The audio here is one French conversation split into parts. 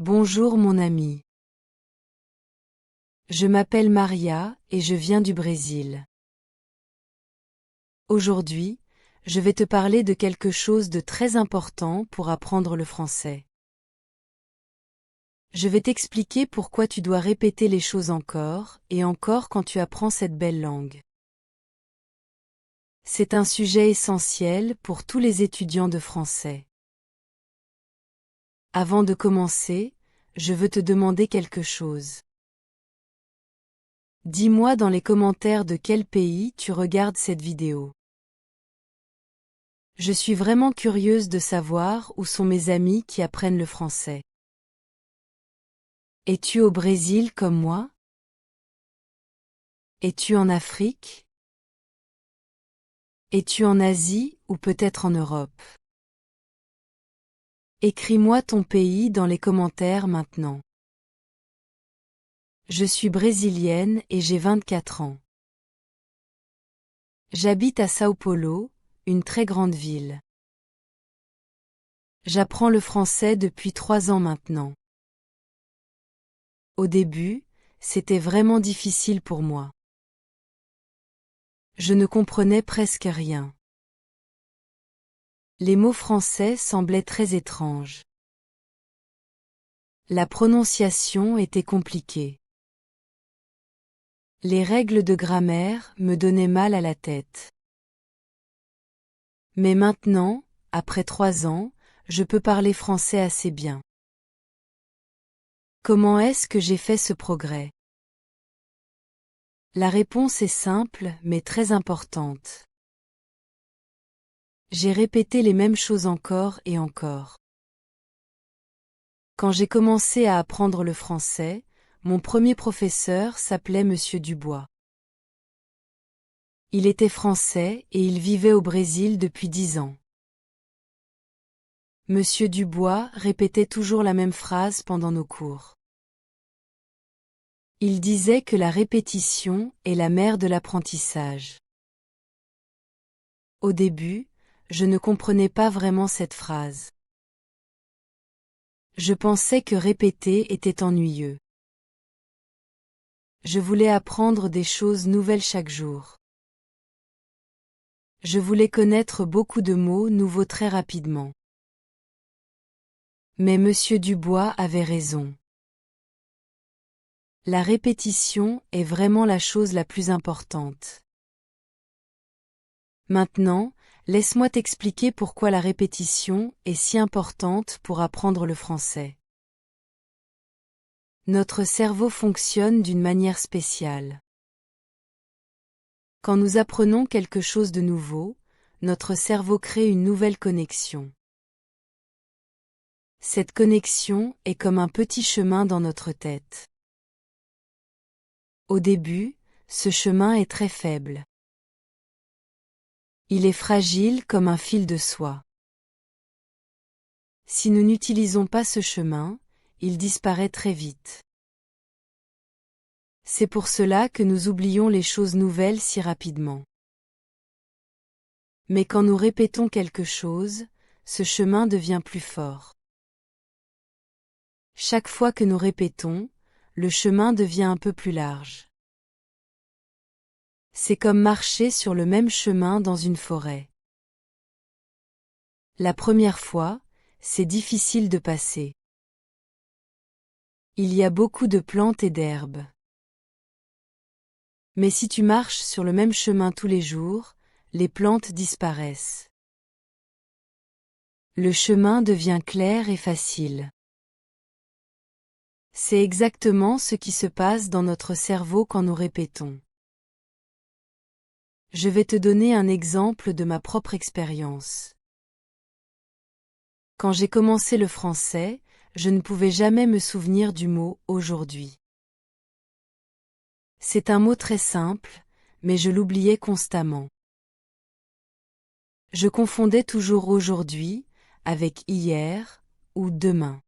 Bonjour mon ami. Je m'appelle Maria et je viens du Brésil. Aujourd'hui, je vais te parler de quelque chose de très important pour apprendre le français. Je vais t'expliquer pourquoi tu dois répéter les choses encore et encore quand tu apprends cette belle langue. C'est un sujet essentiel pour tous les étudiants de français. Avant de commencer, je veux te demander quelque chose. Dis-moi dans les commentaires de quel pays tu regardes cette vidéo. Je suis vraiment curieuse de savoir où sont mes amis qui apprennent le français. Es-tu au Brésil comme moi? Es-tu en Afrique? Es-tu en Asie ou peut-être en Europe? Écris-moi ton pays dans les commentaires maintenant. Je suis brésilienne et j'ai 24 ans. J'habite à São Paulo, une très grande ville. J'apprends le français depuis 3 ans maintenant. Au début, c'était vraiment difficile pour moi. Je ne comprenais presque rien. Les mots français semblaient très étranges. La prononciation était compliquée. Les règles de grammaire me donnaient mal à la tête. Mais maintenant, après 3 ans, je peux parler français assez bien. Comment est-ce que j'ai fait ce progrès? La réponse est simple mais très importante. J'ai répété les mêmes choses encore et encore. Quand j'ai commencé à apprendre le français, mon premier professeur s'appelait Monsieur Dubois. Il était français et il vivait au Brésil depuis 10 ans. Monsieur Dubois répétait toujours la même phrase pendant nos cours. Il disait que la répétition est la mère de l'apprentissage. Au début, je ne comprenais pas vraiment cette phrase. Je pensais que répéter était ennuyeux. Je voulais apprendre des choses nouvelles chaque jour. Je voulais connaître beaucoup de mots nouveaux très rapidement. Mais Monsieur Dubois avait raison. La répétition est vraiment la chose la plus importante. Maintenant, laisse-moi t'expliquer pourquoi la répétition est si importante pour apprendre le français. Notre cerveau fonctionne d'une manière spéciale. Quand nous apprenons quelque chose de nouveau, notre cerveau crée une nouvelle connexion. Cette connexion est comme un petit chemin dans notre tête. Au début, ce chemin est très faible. Il est fragile comme un fil de soie. Si nous n'utilisons pas ce chemin, il disparaît très vite. C'est pour cela que nous oublions les choses nouvelles si rapidement. Mais quand nous répétons quelque chose, ce chemin devient plus fort. Chaque fois que nous répétons, le chemin devient un peu plus large. C'est comme marcher sur le même chemin dans une forêt. La première fois, c'est difficile de passer. Il y a beaucoup de plantes et d'herbes. Mais si tu marches sur le même chemin tous les jours, les plantes disparaissent. Le chemin devient clair et facile. C'est exactement ce qui se passe dans notre cerveau quand nous répétons. Je vais te donner un exemple de ma propre expérience. Quand j'ai commencé le français, je ne pouvais jamais me souvenir du mot « aujourd'hui ». C'est un mot très simple, mais je l'oubliais constamment. Je confondais toujours aujourd'hui avec hier ou demain.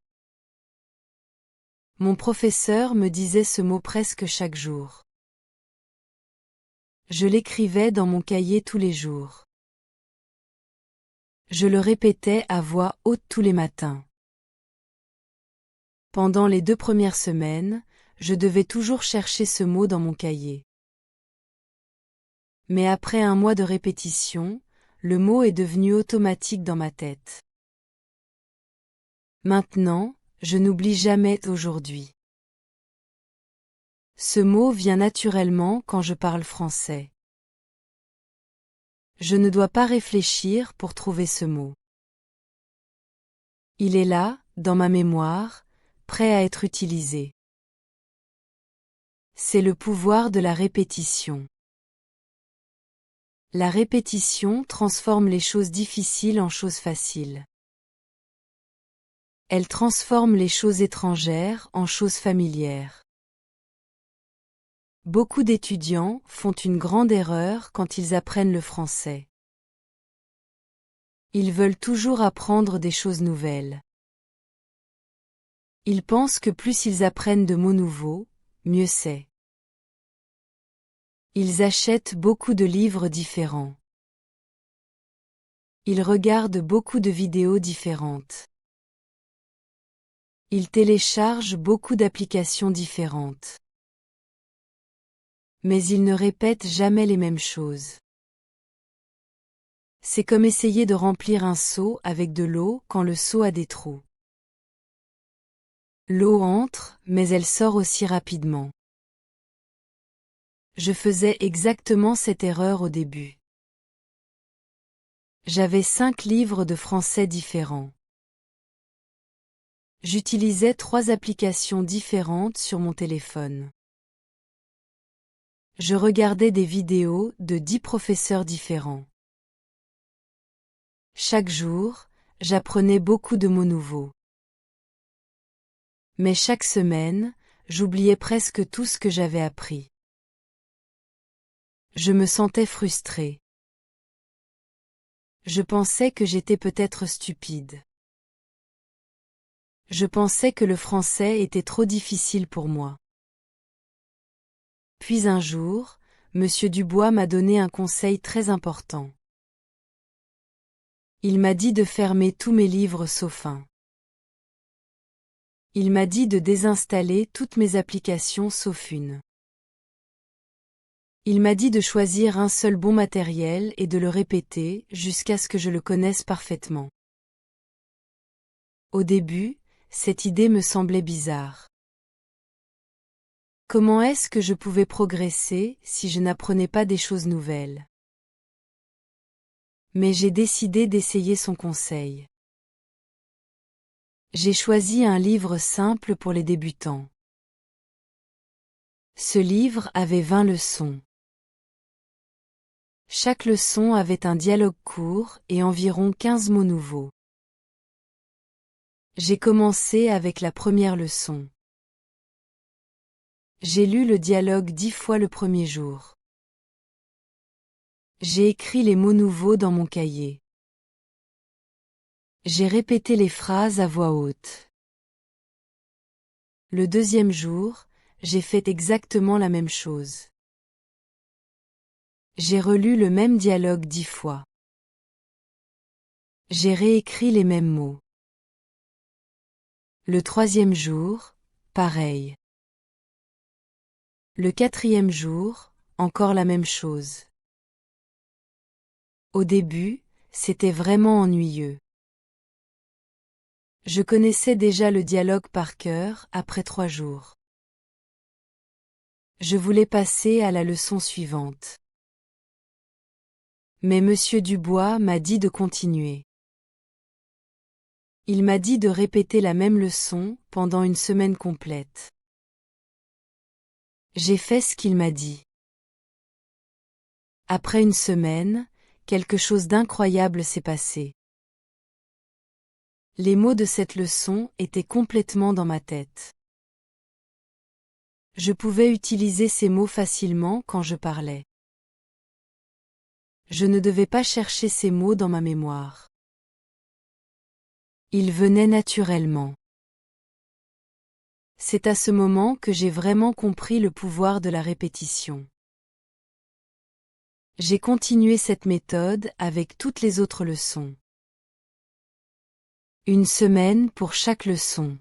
Mon professeur me disait ce mot presque chaque jour. Je l'écrivais dans mon cahier tous les jours. Je le répétais à voix haute tous les matins. Pendant les 2 premières semaines, je devais toujours chercher ce mot dans mon cahier. Mais après un mois de répétition, le mot est devenu automatique dans ma tête. Maintenant, je n'oublie jamais aujourd'hui. Ce mot vient naturellement quand je parle français. Je ne dois pas réfléchir pour trouver ce mot. Il est là, dans ma mémoire, prêt à être utilisé. C'est le pouvoir de la répétition. La répétition transforme les choses difficiles en choses faciles. Elle transforme les choses étrangères en choses familières. Beaucoup d'étudiants font une grande erreur quand ils apprennent le français. Ils veulent toujours apprendre des choses nouvelles. Ils pensent que plus ils apprennent de mots nouveaux, mieux c'est. Ils achètent beaucoup de livres différents. Ils regardent beaucoup de vidéos différentes. Ils téléchargent beaucoup d'applications différentes. Mais ils ne répètent jamais les mêmes choses. C'est comme essayer de remplir un seau avec de l'eau quand le seau a des trous. L'eau entre, mais elle sort aussi rapidement. Je faisais exactement cette erreur au début. J'avais 5 livres de français différents. J'utilisais 3 applications différentes sur mon téléphone. Je regardais des vidéos de 10 professeurs différents. Chaque jour, j'apprenais beaucoup de mots nouveaux. Mais chaque semaine, j'oubliais presque tout ce que j'avais appris. Je me sentais frustrée. Je pensais que j'étais peut-être stupide. Je pensais que le français était trop difficile pour moi. Puis un jour, Monsieur Dubois m'a donné un conseil très important. Il m'a dit de fermer tous mes livres sauf un. Il m'a dit de désinstaller toutes mes applications sauf une. Il m'a dit de choisir un seul bon matériel et de le répéter jusqu'à ce que je le connaisse parfaitement. Au début, cette idée me semblait bizarre. Comment est-ce que je pouvais progresser si je n'apprenais pas des choses nouvelles? Mais j'ai décidé d'essayer son conseil. J'ai choisi un livre simple pour les débutants. Ce livre avait 20 leçons. Chaque leçon avait un dialogue court et environ 15 mots nouveaux. J'ai commencé avec la première leçon. J'ai lu le dialogue 10 fois le premier jour. J'ai écrit les mots nouveaux dans mon cahier. J'ai répété les phrases à voix haute. Le deuxième jour, j'ai fait exactement la même chose. J'ai relu le même dialogue 10 fois. J'ai réécrit les mêmes mots. Le troisième jour, pareil. Le quatrième jour, encore la même chose. Au début, c'était vraiment ennuyeux. Je connaissais déjà le dialogue par cœur après 3 jours. Je voulais passer à la leçon suivante. Mais Monsieur Dubois m'a dit de continuer. Il m'a dit de répéter la même leçon pendant une semaine complète. J'ai fait ce qu'il m'a dit. Après une semaine, quelque chose d'incroyable s'est passé. Les mots de cette leçon étaient complètement dans ma tête. Je pouvais utiliser ces mots facilement quand je parlais. Je ne devais pas chercher ces mots dans ma mémoire. Ils venaient naturellement. C'est à ce moment que j'ai vraiment compris le pouvoir de la répétition. J'ai continué cette méthode avec toutes les autres leçons. Une semaine pour chaque leçon.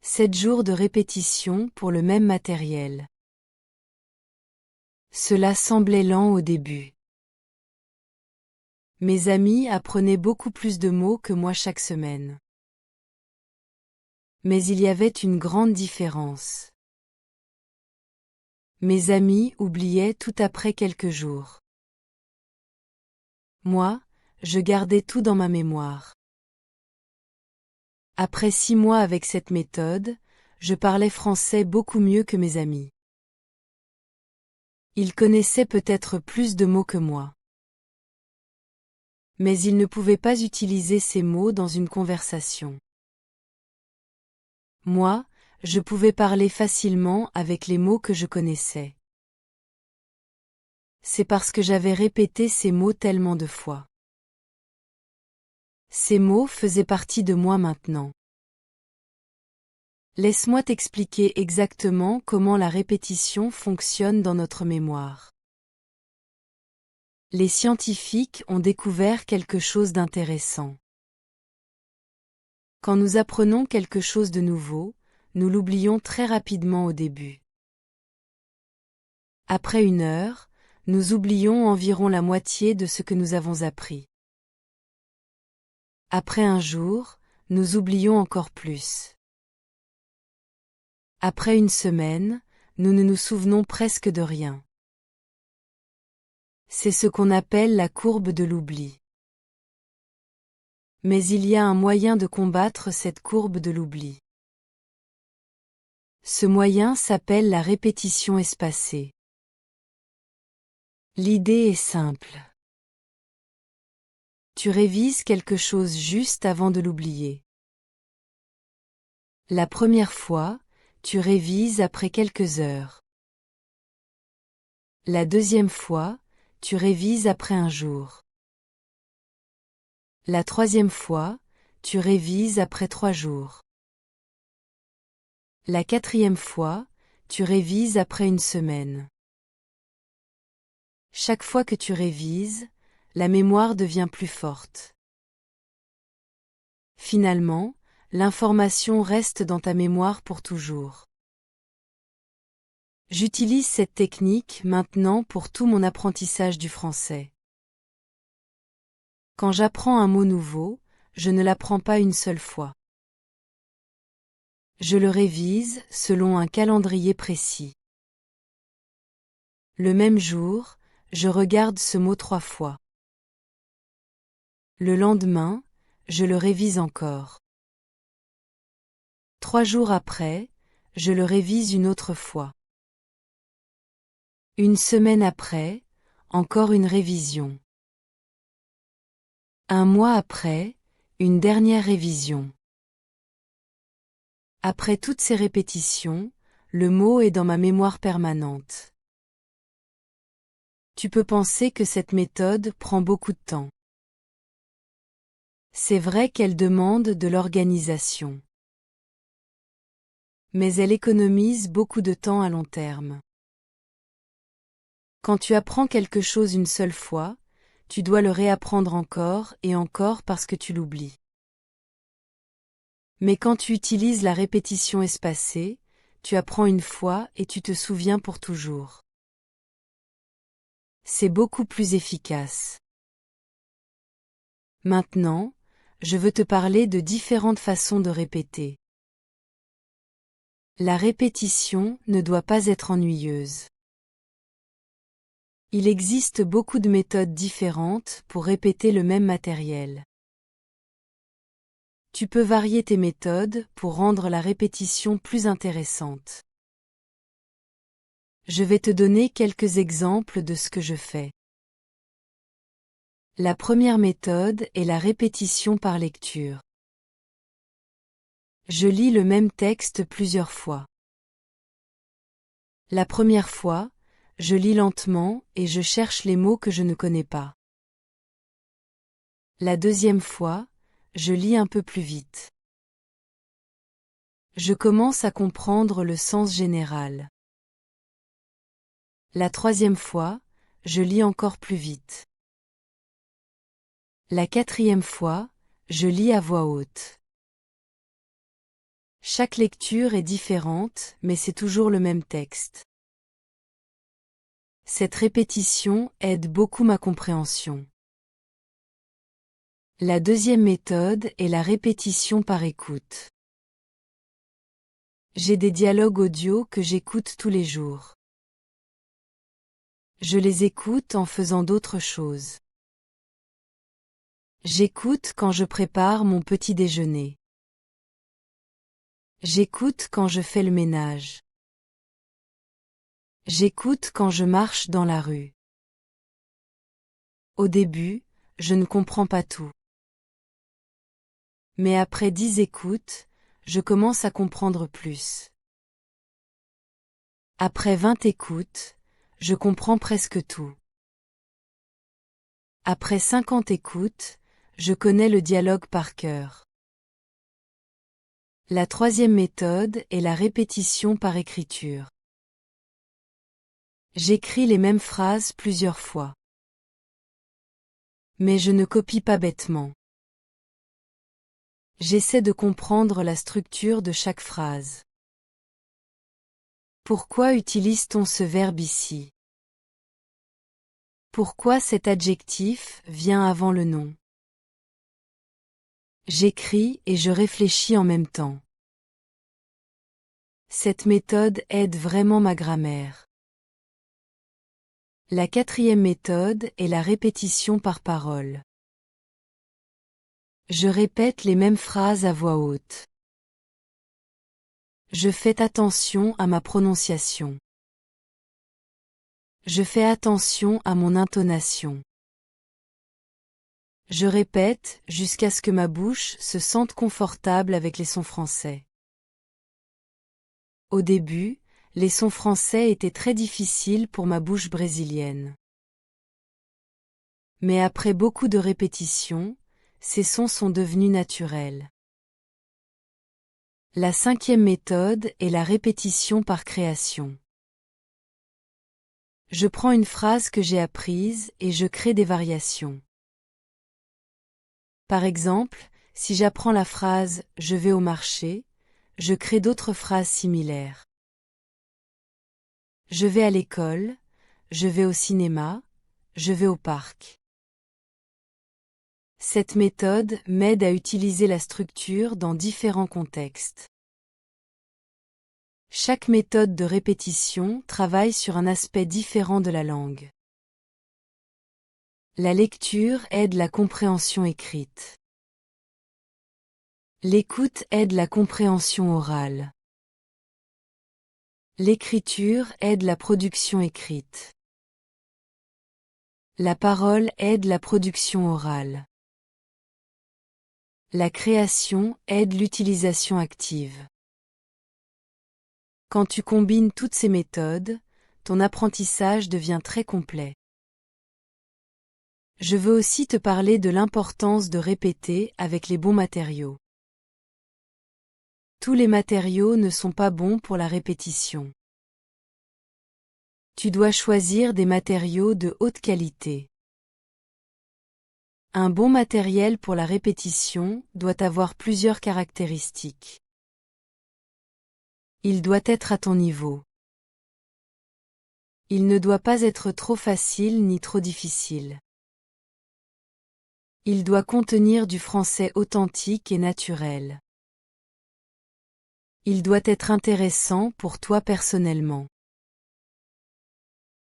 7 jours de répétition pour le même matériel. Cela semblait lent au début. Mes amis apprenaient beaucoup plus de mots que moi chaque semaine. Mais il y avait une grande différence. Mes amis oubliaient tout après quelques jours. Moi, je gardais tout dans ma mémoire. Après 6 mois avec cette méthode, je parlais français beaucoup mieux que mes amis. Ils connaissaient peut-être plus de mots que moi. Mais ils ne pouvaient pas utiliser ces mots dans une conversation. Moi, je pouvais parler facilement avec les mots que je connaissais. C'est parce que j'avais répété ces mots tellement de fois. Ces mots faisaient partie de moi maintenant. Laisse-moi t'expliquer exactement comment la répétition fonctionne dans notre mémoire. Les scientifiques ont découvert quelque chose d'intéressant. Quand nous apprenons quelque chose de nouveau, nous l'oublions très rapidement au début. Après 1 heure, nous oublions environ la moitié de ce que nous avons appris. Après un jour, nous oublions encore plus. Après 1 semaine, nous ne nous souvenons presque de rien. C'est ce qu'on appelle la courbe de l'oubli. Mais il y a un moyen de combattre cette courbe de l'oubli. Ce moyen s'appelle la répétition espacée. L'idée est simple. Tu révises quelque chose juste avant de l'oublier. La première fois, tu révises après quelques heures. La deuxième fois, tu révises après un jour. La troisième fois, tu révises après 3 jours. La quatrième fois, tu révises après 1 semaine. Chaque fois que tu révises, la mémoire devient plus forte. Finalement, l'information reste dans ta mémoire pour toujours. J'utilise cette technique maintenant pour tout mon apprentissage du français. Quand j'apprends un mot nouveau, je ne l'apprends pas une seule fois. Je le révise selon un calendrier précis. Le même jour, je regarde ce mot 3 fois. Le lendemain, je le révise encore. 3 jours après, je le révise une autre fois. 1 semaine après, encore une révision. 1 mois après, une dernière révision. Après toutes ces répétitions, le mot est dans ma mémoire permanente. Tu peux penser que cette méthode prend beaucoup de temps. C'est vrai qu'elle demande de l'organisation. Mais elle économise beaucoup de temps à long terme. Quand tu apprends quelque chose une seule fois, tu dois le réapprendre encore et encore parce que tu l'oublies. Mais quand tu utilises la répétition espacée, tu apprends une fois et tu te souviens pour toujours. C'est beaucoup plus efficace. Maintenant, je veux te parler de différentes façons de répéter. La répétition ne doit pas être ennuyeuse. Il existe beaucoup de méthodes différentes pour répéter le même matériel. Tu peux varier tes méthodes pour rendre la répétition plus intéressante. Je vais te donner quelques exemples de ce que je fais. La première méthode est la répétition par lecture. Je lis le même texte plusieurs fois. La première fois, je lis lentement et je cherche les mots que je ne connais pas. La deuxième fois, je lis un peu plus vite. Je commence à comprendre le sens général. La troisième fois, je lis encore plus vite. La quatrième fois, je lis à voix haute. Chaque lecture est différente, mais c'est toujours le même texte. Cette répétition aide beaucoup ma compréhension. La deuxième méthode est la répétition par écoute. J'ai des dialogues audio que j'écoute tous les jours. Je les écoute en faisant d'autres choses. J'écoute quand je prépare mon petit déjeuner. J'écoute quand je fais le ménage. J'écoute quand je marche dans la rue. Au début, je ne comprends pas tout. Mais après 10 écoutes, je commence à comprendre plus. Après 20 écoutes, je comprends presque tout. Après 50 écoutes, je connais le dialogue par cœur. La troisième méthode est la répétition par écriture. J'écris les mêmes phrases plusieurs fois. Mais je ne copie pas bêtement. J'essaie de comprendre la structure de chaque phrase. Pourquoi utilise-t-on ce verbe ici? Pourquoi cet adjectif vient avant le nom? J'écris et je réfléchis en même temps. Cette méthode aide vraiment ma grammaire. La quatrième méthode est la répétition par parole. Je répète les mêmes phrases à voix haute. Je fais attention à ma prononciation. Je fais attention à mon intonation. Je répète jusqu'à ce que ma bouche se sente confortable avec les sons français. Au début, les sons français étaient très difficiles pour ma bouche brésilienne. Mais après beaucoup de répétitions, ces sons sont devenus naturels. La cinquième méthode est la répétition par création. Je prends une phrase que j'ai apprise et je crée des variations. Par exemple, si j'apprends la phrase « je vais au marché », je crée d'autres phrases similaires. Je vais à l'école, je vais au cinéma, je vais au parc. Cette méthode m'aide à utiliser la structure dans différents contextes. Chaque méthode de répétition travaille sur un aspect différent de la langue. La lecture aide la compréhension écrite. L'écoute aide la compréhension orale. L'écriture aide la production écrite. La parole aide la production orale. La création aide l'utilisation active. Quand tu combines toutes ces méthodes, ton apprentissage devient très complet. Je veux aussi te parler de l'importance de répéter avec les bons matériaux. Tous les matériaux ne sont pas bons pour la répétition. Tu dois choisir des matériaux de haute qualité. Un bon matériel pour la répétition doit avoir plusieurs caractéristiques. Il doit être à ton niveau. Il ne doit pas être trop facile ni trop difficile. Il doit contenir du français authentique et naturel. Il doit être intéressant pour toi personnellement.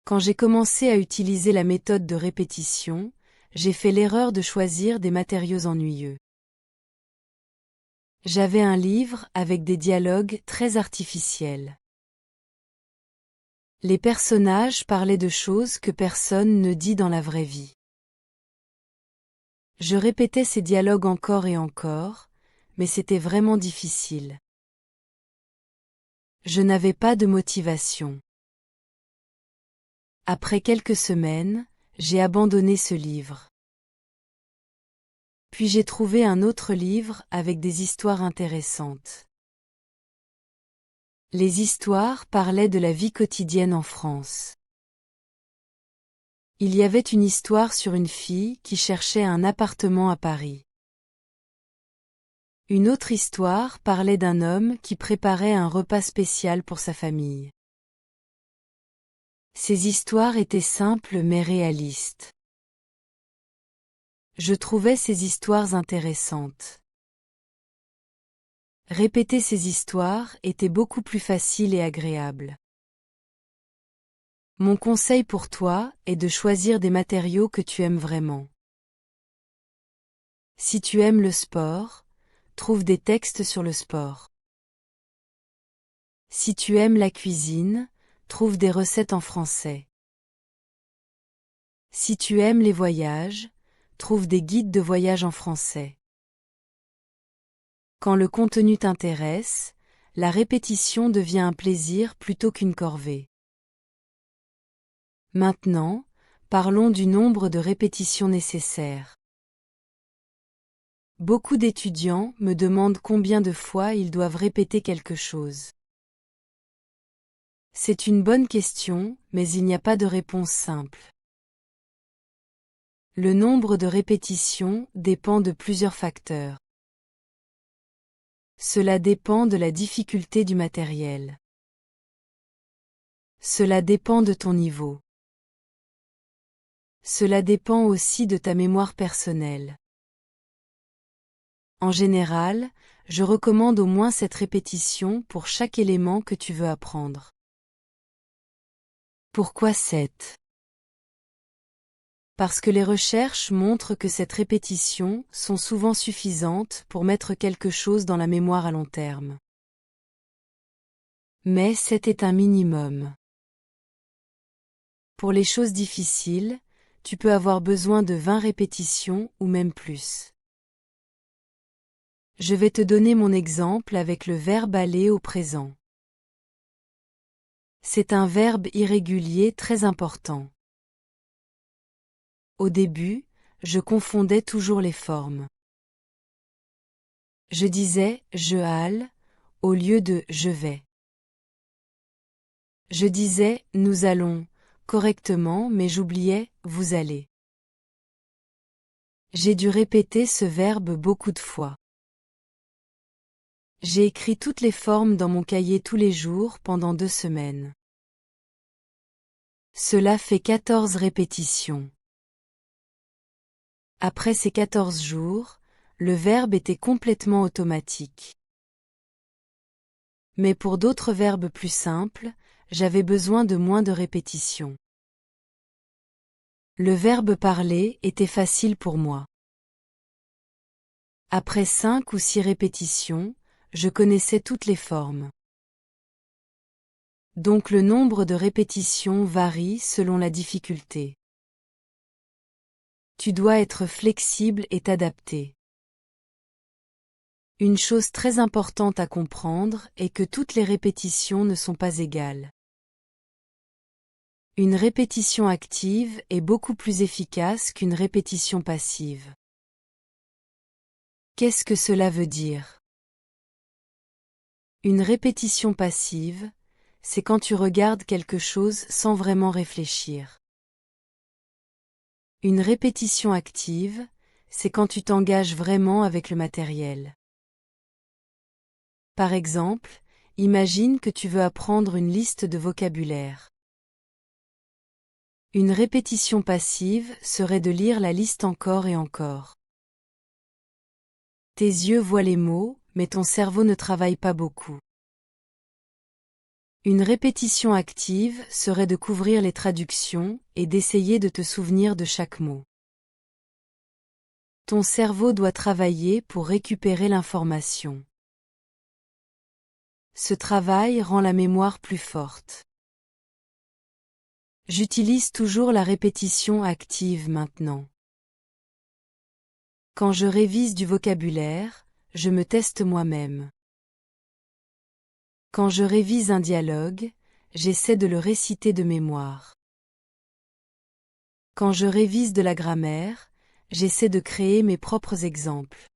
Quand j'ai commencé à utiliser la méthode de répétition, j'ai fait l'erreur de choisir des matériaux ennuyeux. J'avais un livre avec des dialogues très artificiels. Les personnages parlaient de choses que personne ne dit dans la vraie vie. Je répétais ces dialogues encore et encore, mais c'était vraiment difficile. Je n'avais pas de motivation. Après quelques semaines, j'ai abandonné ce livre. Puis j'ai trouvé un autre livre avec des histoires intéressantes. Les histoires parlaient de la vie quotidienne en France. Il y avait une histoire sur une fille qui cherchait un appartement à Paris. Une autre histoire parlait d'un homme qui préparait un repas spécial pour sa famille. Ces histoires étaient simples mais réalistes. Je trouvais ces histoires intéressantes. Répéter ces histoires était beaucoup plus facile et agréable. Mon conseil pour toi est de choisir des matériaux que tu aimes vraiment. Si tu aimes le sport, trouve des textes sur le sport. Si tu aimes la cuisine, trouve des recettes en français. Si tu aimes les voyages, trouve des guides de voyage en français. Quand le contenu t'intéresse, la répétition devient un plaisir plutôt qu'une corvée. Maintenant, parlons du nombre de répétitions nécessaires. Beaucoup d'étudiants me demandent combien de fois ils doivent répéter quelque chose. C'est une bonne question, mais il n'y a pas de réponse simple. Le nombre de répétitions dépend de plusieurs facteurs. Cela dépend de la difficulté du matériel. Cela dépend de ton niveau. Cela dépend aussi de ta mémoire personnelle. En général, je recommande au moins 7 répétitions pour chaque élément que tu veux apprendre. Pourquoi 7? Parce que les recherches montrent que cette répétition sont souvent suffisantes pour mettre quelque chose dans la mémoire à long terme. Mais 7 est un minimum. Pour les choses difficiles, tu peux avoir besoin de 20 répétitions ou même plus. Je vais te donner mon exemple avec le verbe aller au présent. C'est un verbe irrégulier très important. Au début, je confondais toujours les formes. Je disais « je alle » au lieu de « je vais ». Je disais « nous allons » correctement mais j'oubliais « vous allez ». J'ai dû répéter ce verbe beaucoup de fois. J'ai écrit toutes les formes dans mon cahier tous les jours pendant 2 semaines. Cela fait 14 répétitions. Après ces 14 jours, le verbe était complètement automatique. Mais pour d'autres verbes plus simples, j'avais besoin de moins de répétitions. Le verbe parler était facile pour moi. Après 5 ou 6 répétitions, je connaissais toutes les formes. Donc le nombre de répétitions varie selon la difficulté. Tu dois être flexible et t'adapter. Une chose très importante à comprendre est que toutes les répétitions ne sont pas égales. Une répétition active est beaucoup plus efficace qu'une répétition passive. Qu'est-ce que cela veut dire? Une répétition passive, c'est quand tu regardes quelque chose sans vraiment réfléchir. Une répétition active, c'est quand tu t'engages vraiment avec le matériel. Par exemple, imagine que tu veux apprendre une liste de vocabulaire. Une répétition passive serait de lire la liste encore et encore. Tes yeux voient les mots, mais ton cerveau ne travaille pas beaucoup. Une répétition active serait de couvrir les traductions et d'essayer de te souvenir de chaque mot. Ton cerveau doit travailler pour récupérer l'information. Ce travail rend la mémoire plus forte. J'utilise toujours la répétition active maintenant. Quand je révise du vocabulaire, je me teste moi-même. Quand je révise un dialogue, j'essaie de le réciter de mémoire. Quand je révise de la grammaire, j'essaie de créer mes propres exemples.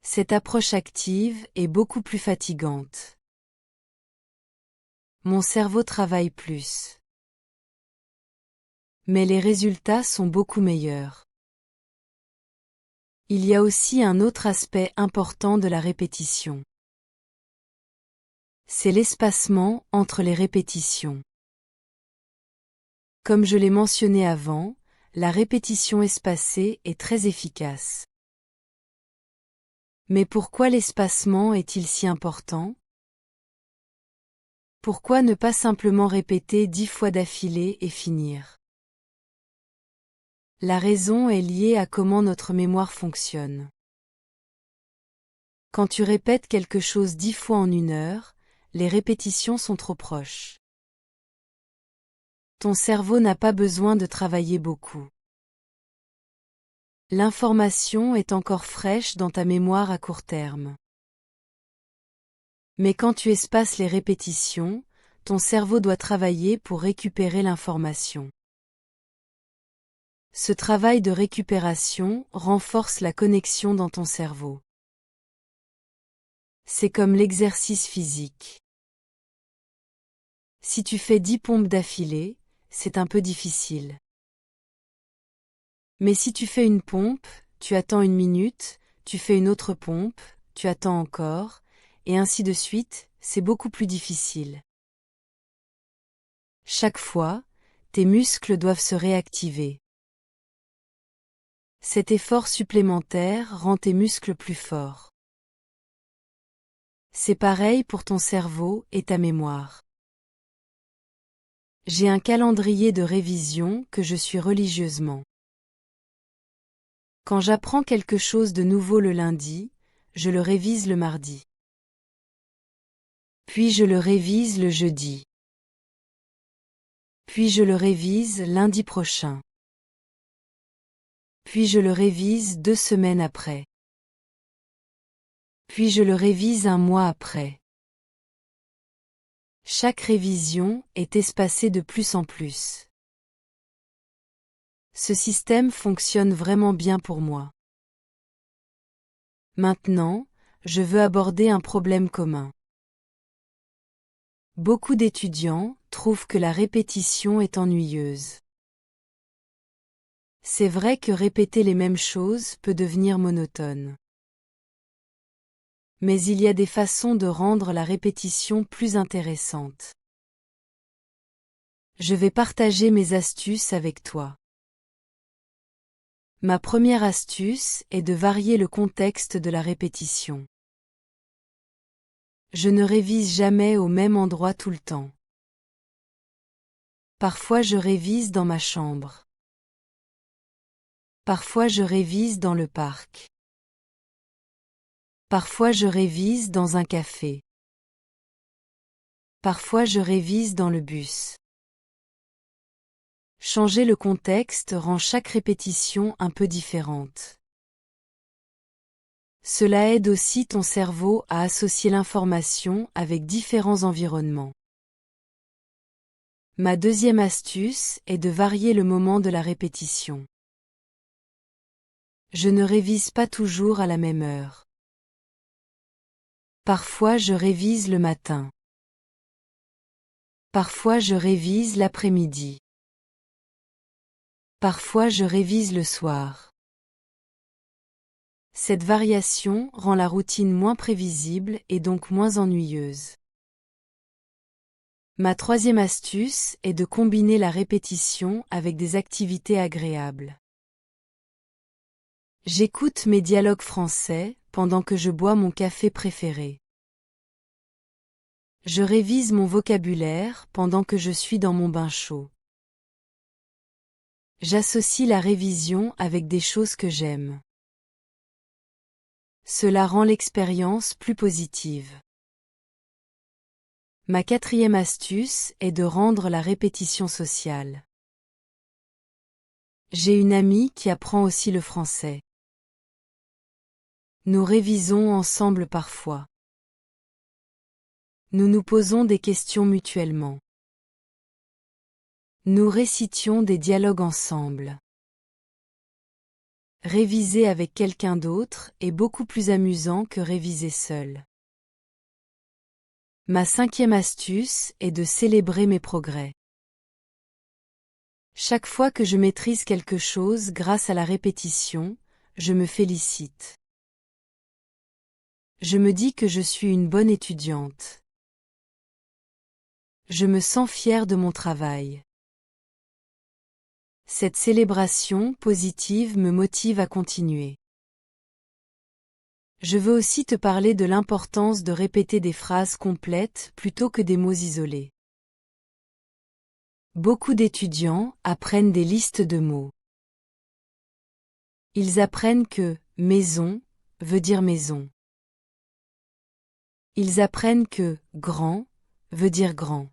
Cette approche active est beaucoup plus fatigante. Mon cerveau travaille plus. Mais les résultats sont beaucoup meilleurs. Il y a aussi un autre aspect important de la répétition. C'est l'espacement entre les répétitions. Comme je l'ai mentionné avant, la répétition espacée est très efficace. Mais pourquoi l'espacement est-il si important? Pourquoi ne pas simplement répéter 10 fois d'affilée et finir? La raison est liée à comment notre mémoire fonctionne. Quand tu répètes quelque chose 10 fois en 1 heure, les répétitions sont trop proches. Ton cerveau n'a pas besoin de travailler beaucoup. L'information est encore fraîche dans ta mémoire à court terme. Mais quand tu espaces les répétitions, ton cerveau doit travailler pour récupérer l'information. Ce travail de récupération renforce la connexion dans ton cerveau. C'est comme l'exercice physique. Si tu fais 10 pompes d'affilée, c'est un peu difficile. Mais si tu fais une pompe, tu attends 1 minute, tu fais une autre pompe, tu attends encore, et ainsi de suite, c'est beaucoup plus difficile. Chaque fois, tes muscles doivent se réactiver. Cet effort supplémentaire rend tes muscles plus forts. C'est pareil pour ton cerveau et ta mémoire. J'ai un calendrier de révision que je suis religieusement. Quand j'apprends quelque chose de nouveau le lundi, je le révise le mardi. Puis je le révise le jeudi. Puis je le révise lundi prochain. Puis je le révise 2 semaines après. Puis je le révise 1 mois après. Chaque révision est espacée de plus en plus. Ce système fonctionne vraiment bien pour moi. Maintenant, je veux aborder un problème commun. Beaucoup d'étudiants trouvent que la répétition est ennuyeuse. C'est vrai que répéter les mêmes choses peut devenir monotone. Mais il y a des façons de rendre la répétition plus intéressante. Je vais partager mes astuces avec toi. Ma première astuce est de varier le contexte de la répétition. Je ne révise jamais au même endroit tout le temps. Parfois je révise dans ma chambre. Parfois je révise dans le parc. Parfois je révise dans un café. Parfois je révise dans le bus. Changer le contexte rend chaque répétition un peu différente. Cela aide aussi ton cerveau à associer l'information avec différents environnements. Ma deuxième astuce est de varier le moment de la répétition. Je ne révise pas toujours à la même heure. Parfois je révise le matin. Parfois je révise l'après-midi. Parfois je révise le soir. Cette variation rend la routine moins prévisible et donc moins ennuyeuse. Ma troisième astuce est de combiner la répétition avec des activités agréables. J'écoute mes dialogues français pendant que je bois mon café préféré. Je révise mon vocabulaire pendant que je suis dans mon bain chaud. J'associe la révision avec des choses que j'aime. Cela rend l'expérience plus positive. Ma quatrième astuce est de rendre la répétition sociale. J'ai une amie qui apprend aussi le français. Nous révisons ensemble parfois. Nous nous posons des questions mutuellement. Nous récitions des dialogues ensemble. Réviser avec quelqu'un d'autre est beaucoup plus amusant que réviser seul. Ma cinquième astuce est de célébrer mes progrès. Chaque fois que je maîtrise quelque chose grâce à la répétition, je me félicite. Je me dis que je suis une bonne étudiante. Je me sens fière de mon travail. Cette célébration positive me motive à continuer. Je veux aussi te parler de l'importance de répéter des phrases complètes plutôt que des mots isolés. Beaucoup d'étudiants apprennent des listes de mots. Ils apprennent que « maison » veut dire maison. Ils apprennent que « grand » veut dire grand.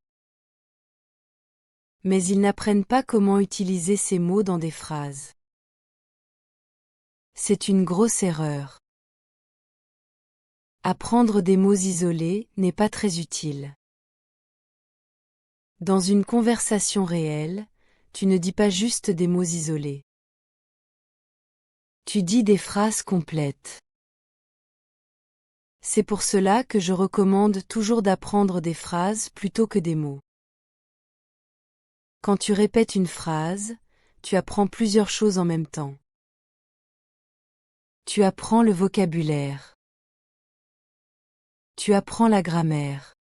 Mais ils n'apprennent pas comment utiliser ces mots dans des phrases. C'est une grosse erreur. Apprendre des mots isolés n'est pas très utile. Dans une conversation réelle, tu ne dis pas juste des mots isolés. Tu dis des phrases complètes. C'est pour cela que je recommande toujours d'apprendre des phrases plutôt que des mots. Quand tu répètes une phrase, tu apprends plusieurs choses en même temps. Tu apprends le vocabulaire. Tu apprends la grammaire.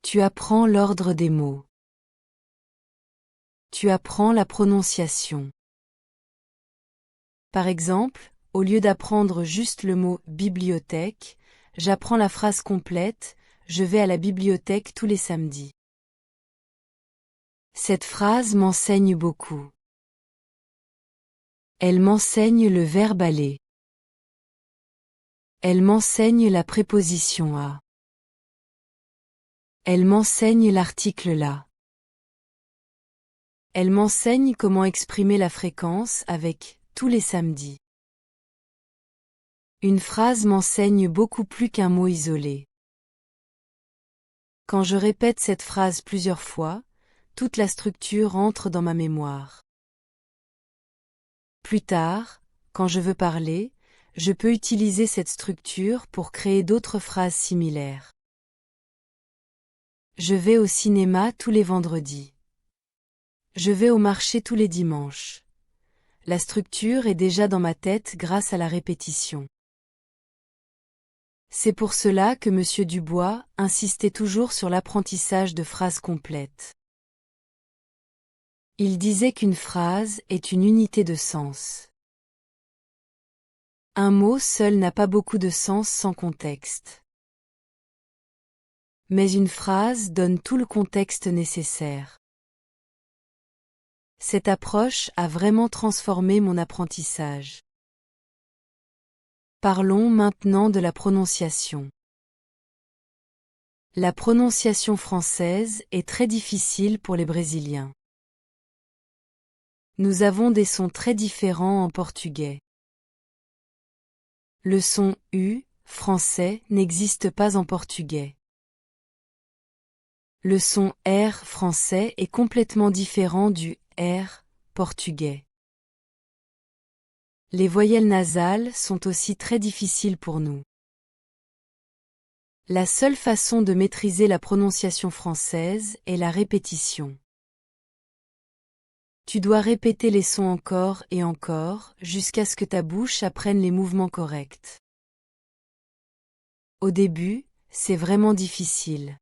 Tu apprends l'ordre des mots. Tu apprends la prononciation. Par exemple, au lieu d'apprendre juste le mot bibliothèque, j'apprends la phrase complète, je vais à la bibliothèque tous les samedis. Cette phrase m'enseigne beaucoup. Elle m'enseigne le verbe aller. Elle m'enseigne la préposition à. Elle m'enseigne l'article là. Elle m'enseigne comment exprimer la fréquence avec « tous les samedis ». Une phrase m'enseigne beaucoup plus qu'un mot isolé. Quand je répète cette phrase plusieurs fois, toute la structure entre dans ma mémoire. Plus tard, quand je veux parler, je peux utiliser cette structure pour créer d'autres phrases similaires. Je vais au cinéma tous les vendredis. Je vais au marché tous les dimanches. La structure est déjà dans ma tête grâce à la répétition. C'est pour cela que M. Dubois insistait toujours sur l'apprentissage de phrases complètes. Il disait qu'une phrase est une unité de sens. Un mot seul n'a pas beaucoup de sens sans contexte. Mais une phrase donne tout le contexte nécessaire. Cette approche a vraiment transformé mon apprentissage. Parlons maintenant de la prononciation. La prononciation française est très difficile pour les Brésiliens. Nous avons des sons très différents en portugais. Le son U, français, n'existe pas en portugais. Le son R français est complètement différent du R portugais. Les voyelles nasales sont aussi très difficiles pour nous. La seule façon de maîtriser la prononciation française est la répétition. Tu dois répéter les sons encore et encore jusqu'à ce que ta bouche apprenne les mouvements corrects. Au début, c'est vraiment difficile.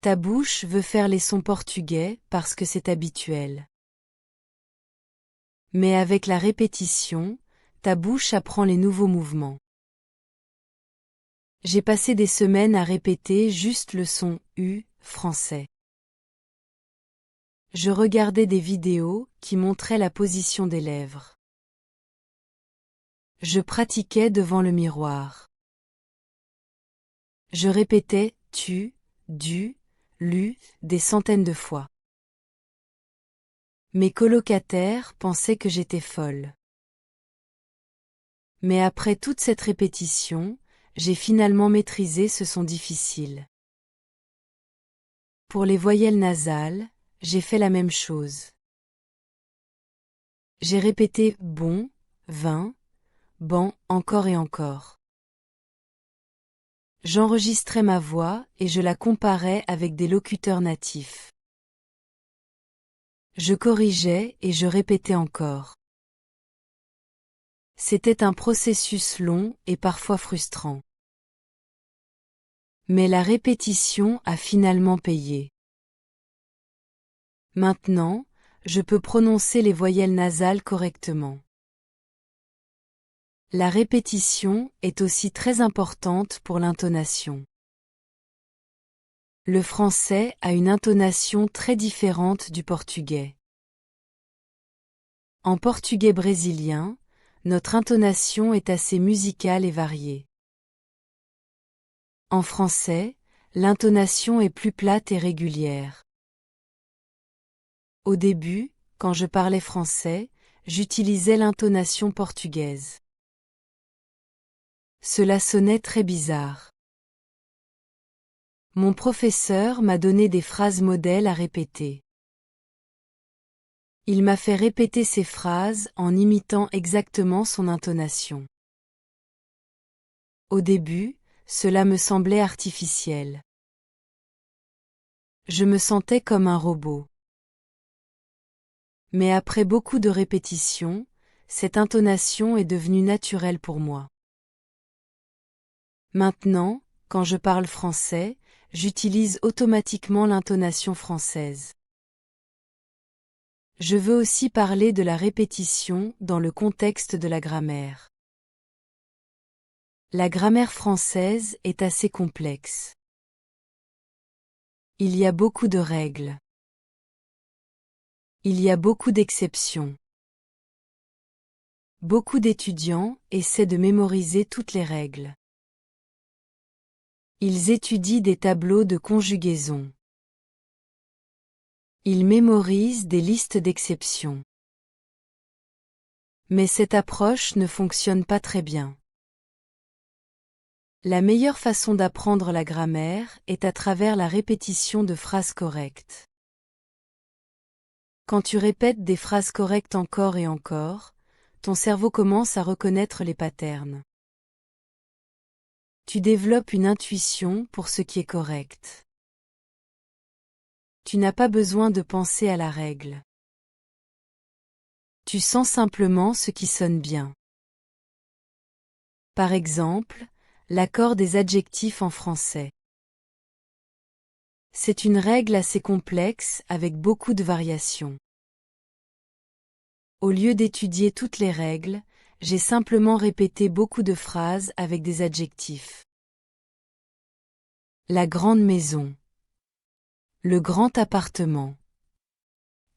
Ta bouche veut faire les sons portugais parce que c'est habituel. Mais avec la répétition, ta bouche apprend les nouveaux mouvements. J'ai passé des semaines à répéter juste le son U français. Je regardais des vidéos qui montraient la position des lèvres. Je pratiquais devant le miroir. Je répétais tu, du, lu des centaines de fois. Mes colocataires pensaient que j'étais folle. Mais après toute cette répétition, j'ai finalement maîtrisé ce son difficile. Pour les voyelles nasales, j'ai fait la même chose. J'ai répété bon, vin, ban encore et encore. J'enregistrais ma voix et je la comparais avec des locuteurs natifs. Je corrigeais et je répétais encore. C'était un processus long et parfois frustrant. Mais la répétition a finalement payé. Maintenant, je peux prononcer les voyelles nasales correctement. La répétition est aussi très importante pour l'intonation. Le français a une intonation très différente du portugais. En portugais brésilien, notre intonation est assez musicale et variée. En français, l'intonation est plus plate et régulière. Au début, quand je parlais français, j'utilisais l'intonation portugaise. Cela sonnait très bizarre. Mon professeur m'a donné des phrases modèles à répéter. Il m'a fait répéter ces phrases en imitant exactement son intonation. Au début, cela me semblait artificiel. Je me sentais comme un robot. Mais après beaucoup de répétitions, cette intonation est devenue naturelle pour moi. Maintenant, quand je parle français, j'utilise automatiquement l'intonation française. Je veux aussi parler de la répétition dans le contexte de la grammaire. La grammaire française est assez complexe. Il y a beaucoup de règles. Il y a beaucoup d'exceptions. Beaucoup d'étudiants essaient de mémoriser toutes les règles. Ils étudient des tableaux de conjugaison. Ils mémorisent des listes d'exceptions. Mais cette approche ne fonctionne pas très bien. La meilleure façon d'apprendre la grammaire est à travers la répétition de phrases correctes. Quand tu répètes des phrases correctes encore et encore, ton cerveau commence à reconnaître les patterns. Tu développes une intuition pour ce qui est correct. Tu n'as pas besoin de penser à la règle. Tu sens simplement ce qui sonne bien. Par exemple, l'accord des adjectifs en français. C'est une règle assez complexe avec beaucoup de variations. Au lieu d'étudier toutes les règles, j'ai simplement répété beaucoup de phrases avec des adjectifs. La grande maison. Le grand appartement.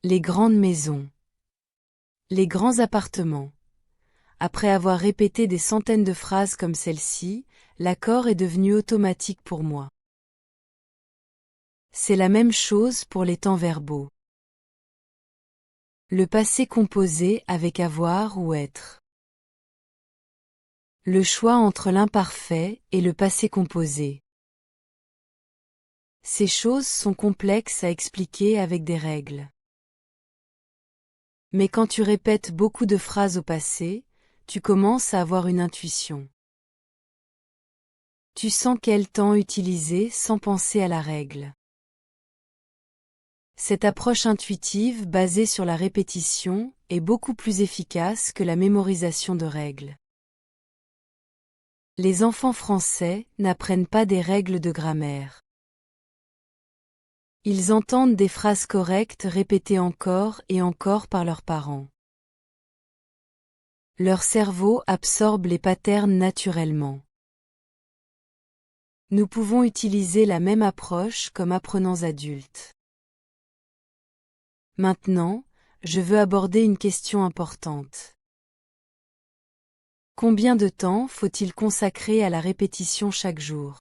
Les grandes maisons. Les grands appartements. Après avoir répété des centaines de phrases comme celle-ci, l'accord est devenu automatique pour moi. C'est la même chose pour les temps verbaux. Le passé composé avec avoir ou être. Le choix entre l'imparfait et le passé composé. Ces choses sont complexes à expliquer avec des règles. Mais quand tu répètes beaucoup de phrases au passé, tu commences à avoir une intuition. Tu sens quel temps utiliser sans penser à la règle. Cette approche intuitive basée sur la répétition est beaucoup plus efficace que la mémorisation de règles. Les enfants français n'apprennent pas des règles de grammaire. Ils entendent des phrases correctes répétées encore et encore par leurs parents. Leur cerveau absorbe les patterns naturellement. Nous pouvons utiliser la même approche comme apprenants adultes. Maintenant, je veux aborder une question importante. Combien de temps faut-il consacrer à la répétition chaque jour?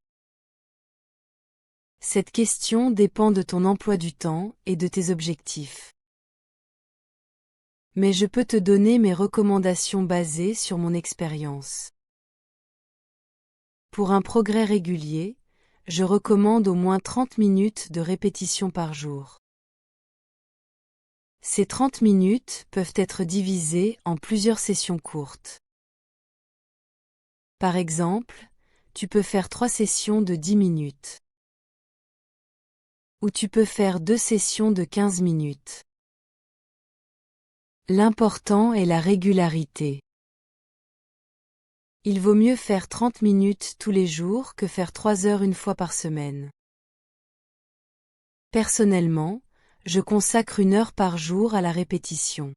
Cette question dépend de ton emploi du temps et de tes objectifs. Mais je peux te donner mes recommandations basées sur mon expérience. Pour un progrès régulier, je recommande au moins 30 minutes de répétition par jour. Ces 30 minutes peuvent être divisées en plusieurs sessions courtes. Par exemple, tu peux faire 3 sessions de 10 minutes. Ou tu peux faire 2 sessions de 15 minutes. L'important est la régularité. Il vaut mieux faire 30 minutes tous les jours que faire 3 heures une fois par semaine. Personnellement, je consacre 1 heure par jour à la répétition.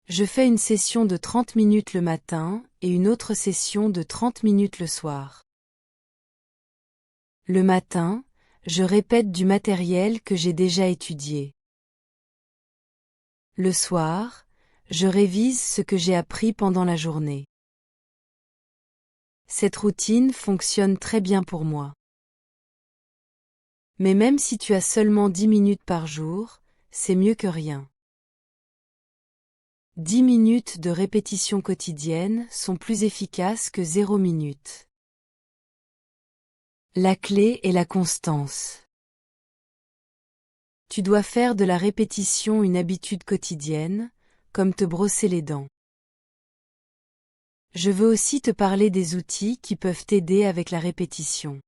Je fais une session de 30 minutes le matin et une autre session de 30 minutes le soir. Le matin, je répète du matériel que j'ai déjà étudié. Le soir, je révise ce que j'ai appris pendant la journée. Cette routine fonctionne très bien pour moi. Mais même si tu as seulement 10 minutes par jour, c'est mieux que rien. 10 minutes de répétition quotidienne sont plus efficaces que 0 minutes. La clé est la constance. Tu dois faire de la répétition une habitude quotidienne, comme te brosser les dents. Je veux aussi te parler des outils qui peuvent t'aider avec la répétition.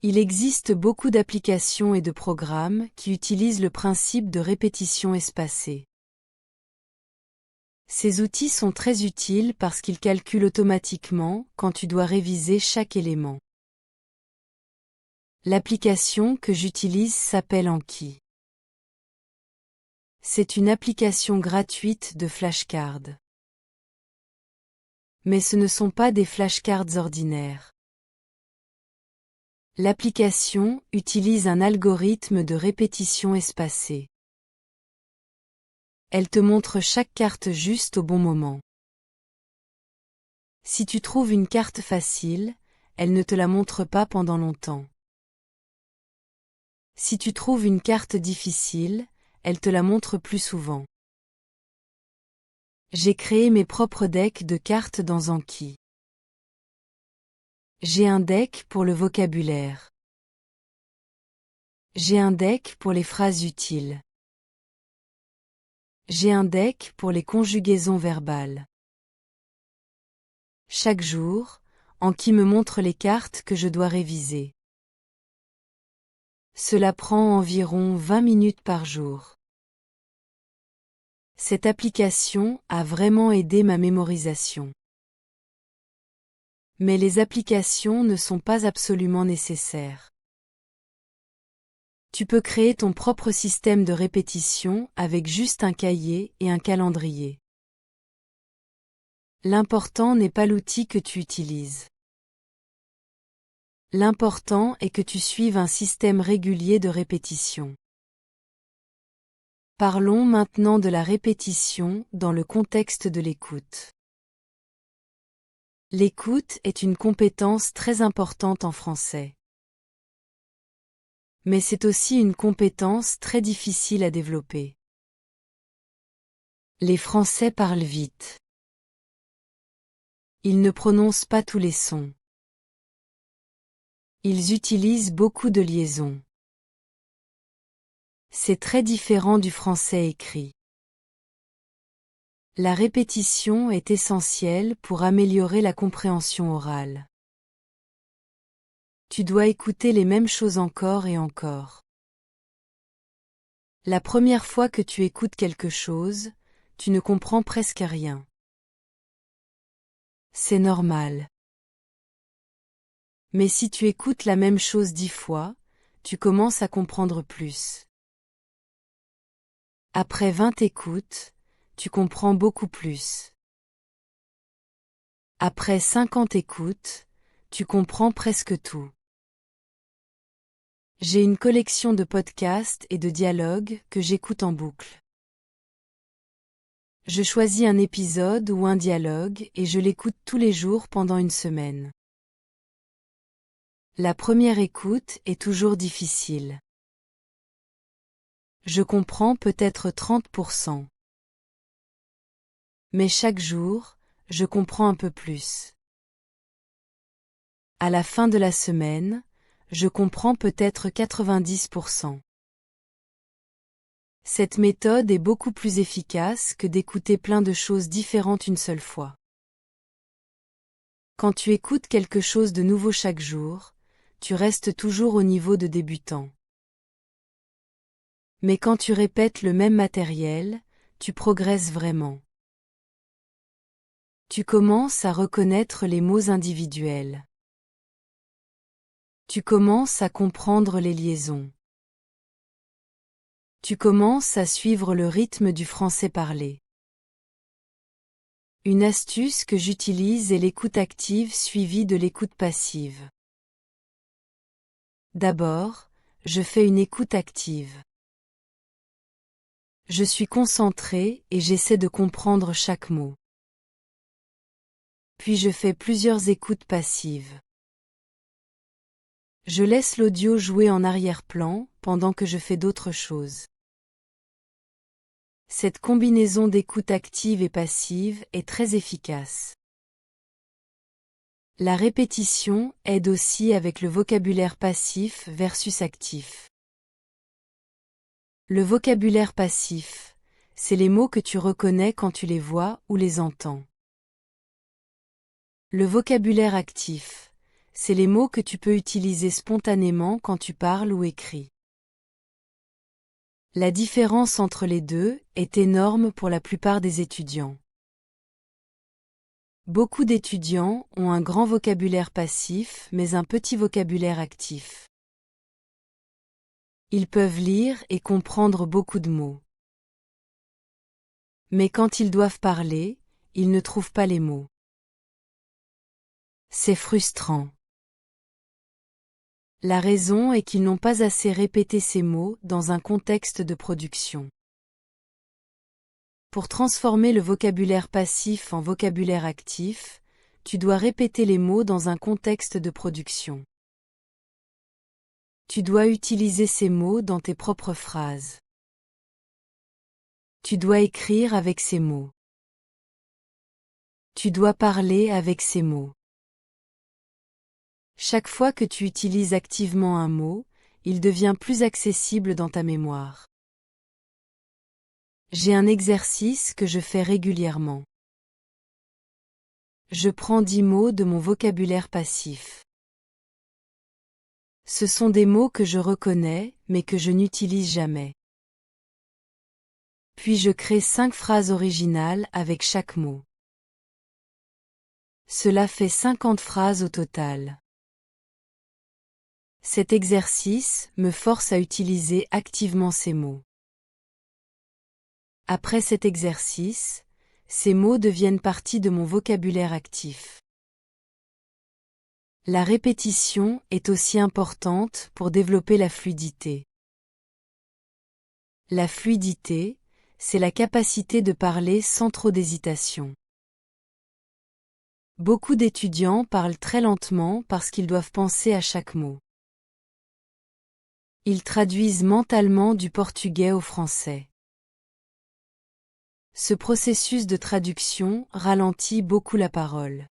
Il existe beaucoup d'applications et de programmes qui utilisent le principe de répétition espacée. Ces outils sont très utiles parce qu'ils calculent automatiquement quand tu dois réviser chaque élément. L'application que j'utilise s'appelle Anki. C'est une application gratuite de flashcards. Mais ce ne sont pas des flashcards ordinaires. L'application utilise un algorithme de répétition espacée. Elle te montre chaque carte juste au bon moment. Si tu trouves une carte facile, elle ne te la montre pas pendant longtemps. Si tu trouves une carte difficile, elle te la montre plus souvent. J'ai créé mes propres decks de cartes dans Anki. J'ai un deck pour le vocabulaire. J'ai un deck pour les phrases utiles. J'ai un deck pour les conjugaisons verbales. Chaque jour, Anki me montre les cartes que je dois réviser. Cela prend environ 20 minutes par jour. Cette application a vraiment aidé ma mémorisation. Mais les applications ne sont pas absolument nécessaires. Tu peux créer ton propre système de répétition avec juste un cahier et un calendrier. L'important n'est pas l'outil que tu utilises. L'important est que tu suives un système régulier de répétition. Parlons maintenant de la répétition dans le contexte de l'écoute. L'écoute est une compétence très importante en français. Mais c'est aussi une compétence très difficile à développer. Les Français parlent vite. Ils ne prononcent pas tous les sons. Ils utilisent beaucoup de liaisons. C'est très différent du français écrit. La répétition est essentielle pour améliorer la compréhension orale. Tu dois écouter les mêmes choses encore et encore. La première fois que tu écoutes quelque chose, tu ne comprends presque rien. C'est normal. Mais si tu écoutes la même chose 10 fois, tu commences à comprendre plus. Après 20 écoutes, tu comprends beaucoup plus. Après 50 écoutes, tu comprends presque tout. J'ai une collection de podcasts et de dialogues que j'écoute en boucle. Je choisis un épisode ou un dialogue et je l'écoute tous les jours pendant une semaine. La première écoute est toujours difficile. Je comprends peut-être 30%. Mais chaque jour, je comprends un peu plus. À la fin de la semaine, je comprends peut-être 90%. Cette méthode est beaucoup plus efficace que d'écouter plein de choses différentes une seule fois. Quand tu écoutes quelque chose de nouveau chaque jour, tu restes toujours au niveau de débutant. Mais quand tu répètes le même matériel, tu progresses vraiment. Tu commences à reconnaître les mots individuels. Tu commences à comprendre les liaisons. Tu commences à suivre le rythme du français parlé. Une astuce que j'utilise est l'écoute active suivie de l'écoute passive. D'abord, je fais une écoute active. Je suis concentré et j'essaie de comprendre chaque mot. Puis je fais plusieurs écoutes passives. Je laisse l'audio jouer en arrière-plan pendant que je fais d'autres choses. Cette combinaison d'écoute active et passive est très efficace. La répétition aide aussi avec le vocabulaire passif versus actif. Le vocabulaire passif, c'est les mots que tu reconnais quand tu les vois ou les entends. Le vocabulaire actif, c'est les mots que tu peux utiliser spontanément quand tu parles ou écris. La différence entre les deux est énorme pour la plupart des étudiants. Beaucoup d'étudiants ont un grand vocabulaire passif mais un petit vocabulaire actif. Ils peuvent lire et comprendre beaucoup de mots. Mais quand ils doivent parler, ils ne trouvent pas les mots. C'est frustrant. La raison est qu'ils n'ont pas assez répété ces mots dans un contexte de production. Pour transformer le vocabulaire passif en vocabulaire actif, tu dois répéter les mots dans un contexte de production. Tu dois utiliser ces mots dans tes propres phrases. Tu dois écrire avec ces mots. Tu dois parler avec ces mots. Chaque fois que tu utilises activement un mot, il devient plus accessible dans ta mémoire. J'ai un exercice que je fais régulièrement. Je prends 10 mots de mon vocabulaire passif. Ce sont des mots que je reconnais, mais que je n'utilise jamais. Puis je crée 5 phrases originales avec chaque mot. Cela fait 50 phrases au total. Cet exercice me force à utiliser activement ces mots. Après cet exercice, ces mots deviennent partie de mon vocabulaire actif. La répétition est aussi importante pour développer la fluidité. La fluidité, c'est la capacité de parler sans trop d'hésitation. Beaucoup d'étudiants parlent très lentement parce qu'ils doivent penser à chaque mot. Ils traduisent mentalement du portugais au français. Ce processus de traduction ralentit beaucoup la parole.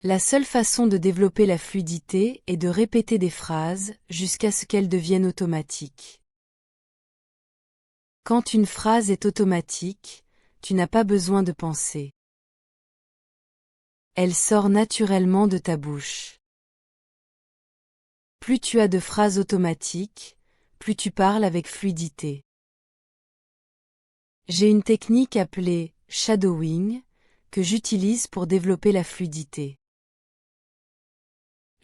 La seule façon de développer la fluidité est de répéter des phrases jusqu'à ce qu'elles deviennent automatiques. Quand une phrase est automatique, tu n'as pas besoin de penser. Elle sort naturellement de ta bouche. Plus tu as de phrases automatiques, plus tu parles avec fluidité. J'ai une technique appelée shadowing que j'utilise pour développer la fluidité.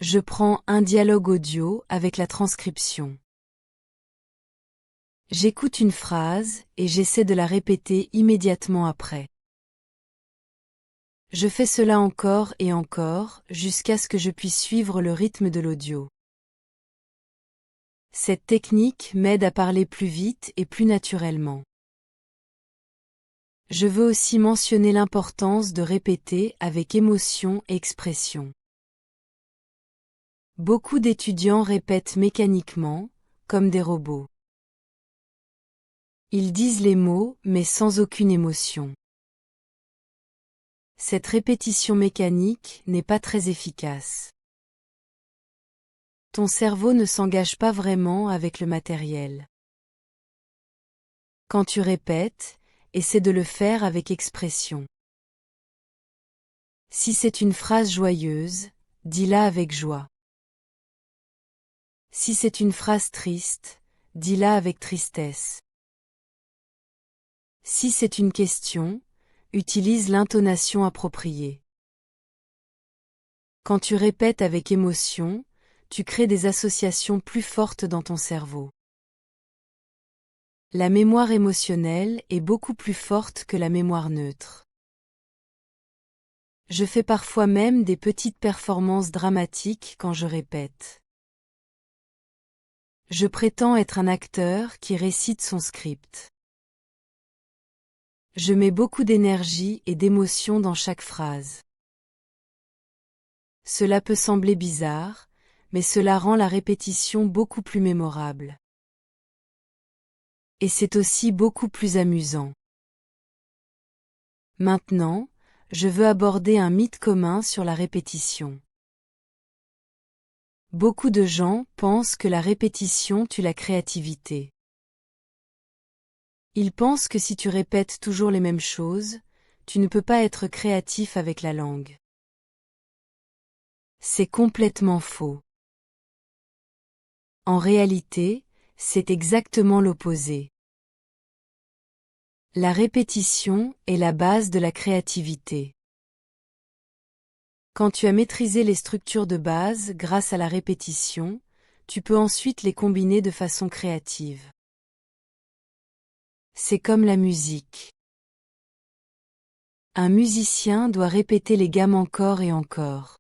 Je prends un dialogue audio avec la transcription. J'écoute une phrase et j'essaie de la répéter immédiatement après. Je fais cela encore et encore jusqu'à ce que je puisse suivre le rythme de l'audio. Cette technique m'aide à parler plus vite et plus naturellement. Je veux aussi mentionner l'importance de répéter avec émotion et expression. Beaucoup d'étudiants répètent mécaniquement, comme des robots. Ils disent les mots mais sans aucune émotion. Cette répétition mécanique n'est pas très efficace. Ton cerveau ne s'engage pas vraiment avec le matériel. Quand tu répètes, essaie de le faire avec expression. Si c'est une phrase joyeuse, dis-la avec joie. Si c'est une phrase triste, dis-la avec tristesse. Si c'est une question, utilise l'intonation appropriée. Quand tu répètes avec émotion, tu crées des associations plus fortes dans ton cerveau. La mémoire émotionnelle est beaucoup plus forte que la mémoire neutre. Je fais parfois même des petites performances dramatiques quand je répète. Je prétends être un acteur qui récite son script. Je mets beaucoup d'énergie et d'émotion dans chaque phrase. Cela peut sembler bizarre, mais cela rend la répétition beaucoup plus mémorable. Et c'est aussi beaucoup plus amusant. Maintenant, je veux aborder un mythe commun sur la répétition. Beaucoup de gens pensent que la répétition tue la créativité. Ils pensent que si tu répètes toujours les mêmes choses, tu ne peux pas être créatif avec la langue. C'est complètement faux. En réalité, c'est exactement l'opposé. La répétition est la base de la créativité. Quand tu as maîtrisé les structures de base grâce à la répétition, tu peux ensuite les combiner de façon créative. C'est comme la musique. Un musicien doit répéter les gammes encore et encore.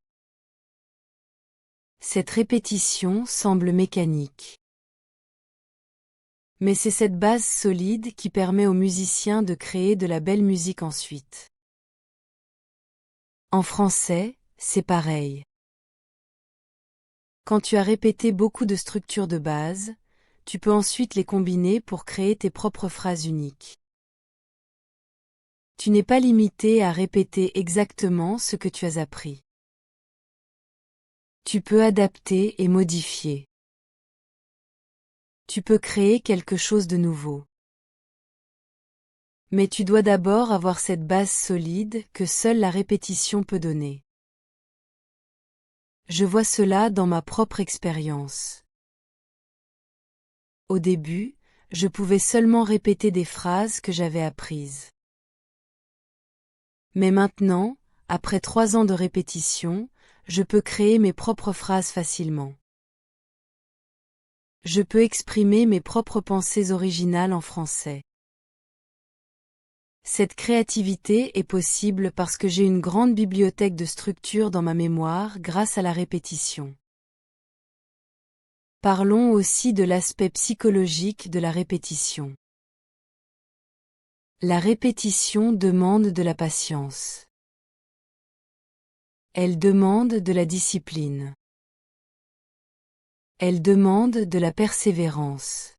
Cette répétition semble mécanique. Mais c'est cette base solide qui permet aux musiciens de créer de la belle musique ensuite. En français, c'est pareil. Quand tu as répété beaucoup de structures de base, tu peux ensuite les combiner pour créer tes propres phrases uniques. Tu n'es pas limité à répéter exactement ce que tu as appris. Tu peux adapter et modifier. Tu peux créer quelque chose de nouveau. Mais tu dois d'abord avoir cette base solide que seule la répétition peut donner. Je vois cela dans ma propre expérience. Au début, je pouvais seulement répéter des phrases que j'avais apprises. Mais maintenant, après 3 ans de répétition, je peux créer mes propres phrases facilement. Je peux exprimer mes propres pensées originales en français. Cette créativité est possible parce que j'ai une grande bibliothèque de structures dans ma mémoire grâce à la répétition. Parlons aussi de l'aspect psychologique de la répétition. La répétition demande de la patience. Elle demande de la discipline. Elle demande de la persévérance.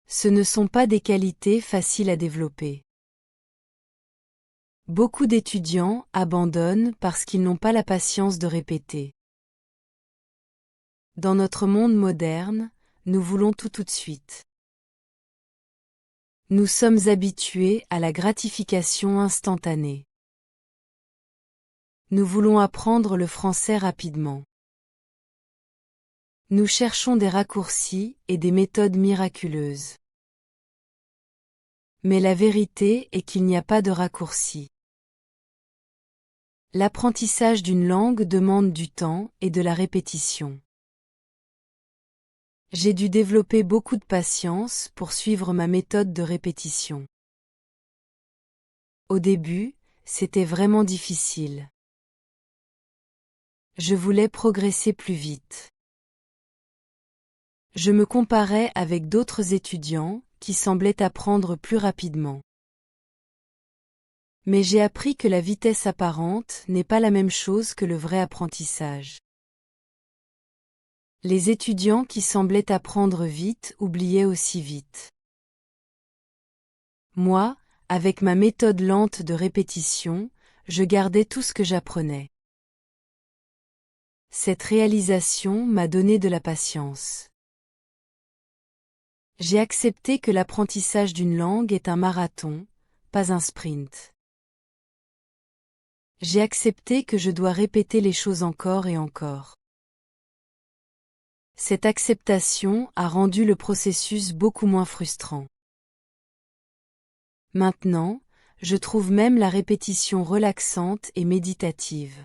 Ce ne sont pas des qualités faciles à développer. Beaucoup d'étudiants abandonnent parce qu'ils n'ont pas la patience de répéter. Dans notre monde moderne, nous voulons tout de suite. Nous sommes habitués à la gratification instantanée. Nous voulons apprendre le français rapidement. Nous cherchons des raccourcis et des méthodes miraculeuses. Mais la vérité est qu'il n'y a pas de raccourci. L'apprentissage d'une langue demande du temps et de la répétition. J'ai dû développer beaucoup de patience pour suivre ma méthode de répétition. Au début, c'était vraiment difficile. Je voulais progresser plus vite. Je me comparais avec d'autres étudiants qui semblaient apprendre plus rapidement. Mais j'ai appris que la vitesse apparente n'est pas la même chose que le vrai apprentissage. Les étudiants qui semblaient apprendre vite oubliaient aussi vite. Moi, avec ma méthode lente de répétition, je gardais tout ce que j'apprenais. Cette réalisation m'a donné de la patience. J'ai accepté que l'apprentissage d'une langue est un marathon, pas un sprint. J'ai accepté que je dois répéter les choses encore et encore. Cette acceptation a rendu le processus beaucoup moins frustrant. Maintenant, je trouve même la répétition relaxante et méditative.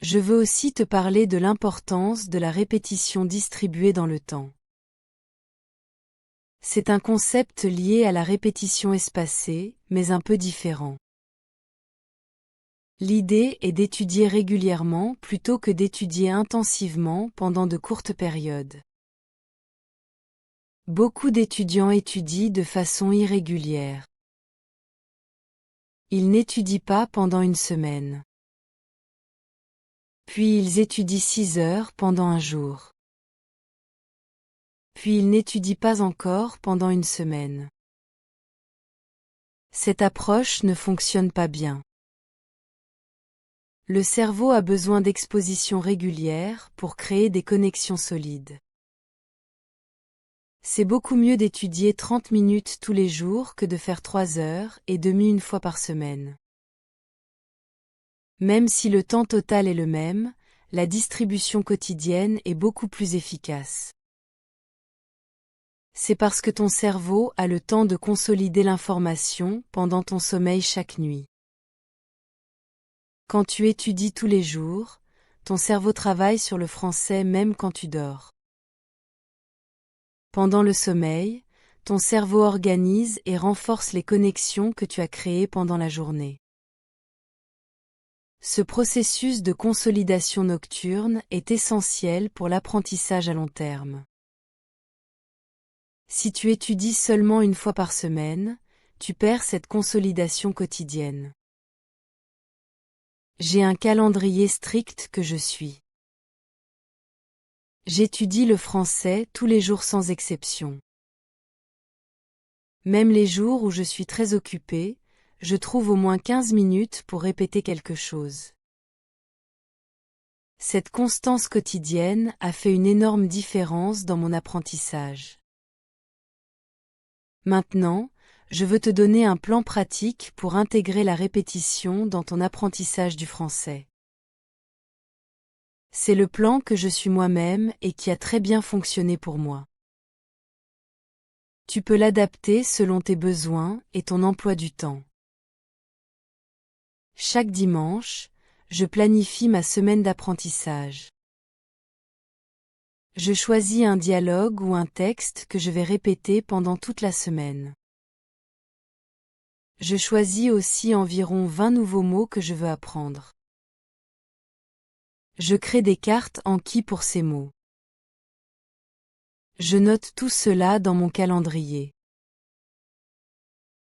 Je veux aussi te parler de l'importance de la répétition distribuée dans le temps. C'est un concept lié à la répétition espacée, mais un peu différent. L'idée est d'étudier régulièrement plutôt que d'étudier intensivement pendant de courtes périodes. Beaucoup d'étudiants étudient de façon irrégulière. Ils n'étudient pas pendant une semaine. Puis ils étudient 6 heures pendant un jour. Puis ils n'étudient pas encore pendant une semaine. Cette approche ne fonctionne pas bien. Le cerveau a besoin d'exposition régulière pour créer des connexions solides. C'est beaucoup mieux d'étudier 30 minutes tous les jours que de faire 3 heures et demie une fois par semaine. Même si le temps total est le même, la distribution quotidienne est beaucoup plus efficace. C'est parce que ton cerveau a le temps de consolider l'information pendant ton sommeil chaque nuit. Quand tu étudies tous les jours, ton cerveau travaille sur le français même quand tu dors. Pendant le sommeil, ton cerveau organise et renforce les connexions que tu as créées pendant la journée. Ce processus de consolidation nocturne est essentiel pour l'apprentissage à long terme. Si tu étudies seulement une fois par semaine, tu perds cette consolidation quotidienne. J'ai un calendrier strict que je suis. J'étudie le français tous les jours sans exception. Même les jours où je suis très occupée, je trouve au moins 15 minutes pour répéter quelque chose. Cette constance quotidienne a fait une énorme différence dans mon apprentissage. Maintenant, je veux te donner un plan pratique pour intégrer la répétition dans ton apprentissage du français. C'est le plan que je suis moi-même et qui a très bien fonctionné pour moi. Tu peux l'adapter selon tes besoins et ton emploi du temps. Chaque dimanche, je planifie ma semaine d'apprentissage. Je choisis un dialogue ou un texte que je vais répéter pendant toute la semaine. Je choisis aussi environ 20 nouveaux mots que je veux apprendre. Je crée des cartes Anki pour ces mots. Je note tout cela dans mon calendrier.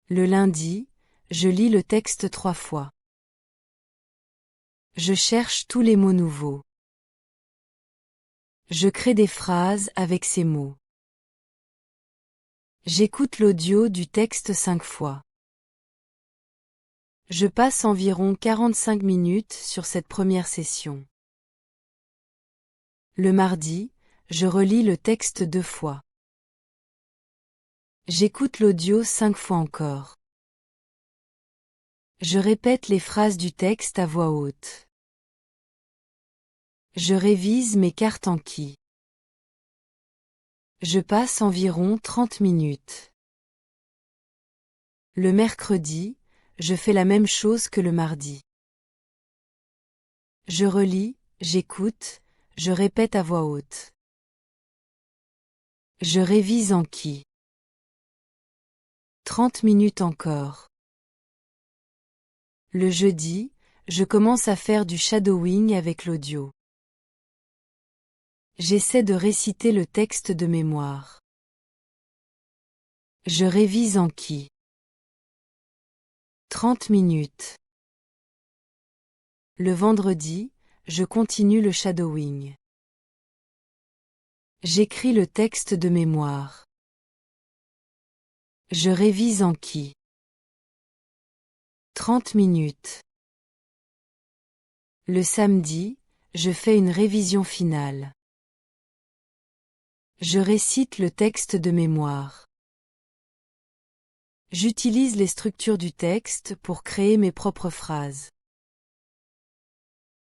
Le lundi, je lis le texte 3 fois. Je cherche tous les mots nouveaux. Je crée des phrases avec ces mots. J'écoute l'audio du texte 5 fois. Je passe environ 45 minutes sur cette première session. Le mardi, je relis le texte 2 fois. J'écoute l'audio 5 fois encore. Je répète les phrases du texte à voix haute. Je révise mes cartes Anki. Je passe environ 30 minutes. Le mercredi, je fais la même chose que le mardi. Je relis, j'écoute, je répète à voix haute. Je révise Anki. 30 minutes encore. Le jeudi, je commence à faire du shadowing avec l'audio. J'essaie de réciter le texte de mémoire. Je révise Anki. 30 minutes. Le vendredi, je continue le shadowing. J'écris le texte de mémoire. Je révise Anki. 30 minutes. Le samedi, je fais une révision finale. Je récite le texte de mémoire. J'utilise les structures du texte pour créer mes propres phrases.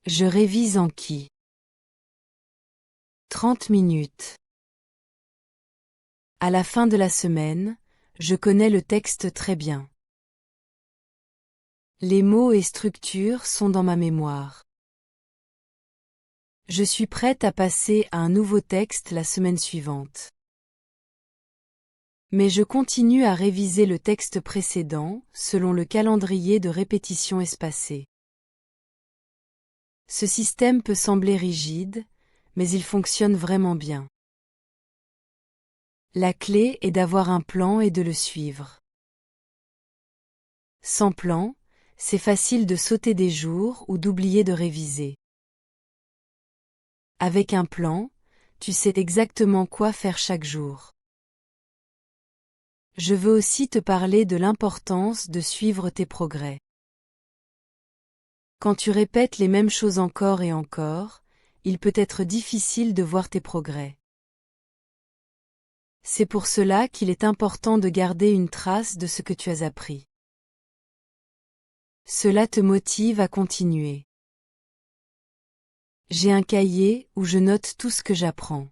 Je révise Anki. 30 minutes. À la fin de la semaine, je connais le texte très bien. Les mots et structures sont dans ma mémoire. Je suis prête à passer à un nouveau texte la semaine suivante. Mais je continue à réviser le texte précédent, selon le calendrier de répétition espacée. Ce système peut sembler rigide, mais il fonctionne vraiment bien. La clé est d'avoir un plan et de le suivre. Sans plan, c'est facile de sauter des jours ou d'oublier de réviser. Avec un plan, tu sais exactement quoi faire chaque jour. Je veux aussi te parler de l'importance de suivre tes progrès. Quand tu répètes les mêmes choses encore et encore, il peut être difficile de voir tes progrès. C'est pour cela qu'il est important de garder une trace de ce que tu as appris. Cela te motive à continuer. J'ai un cahier où je note tout ce que j'apprends.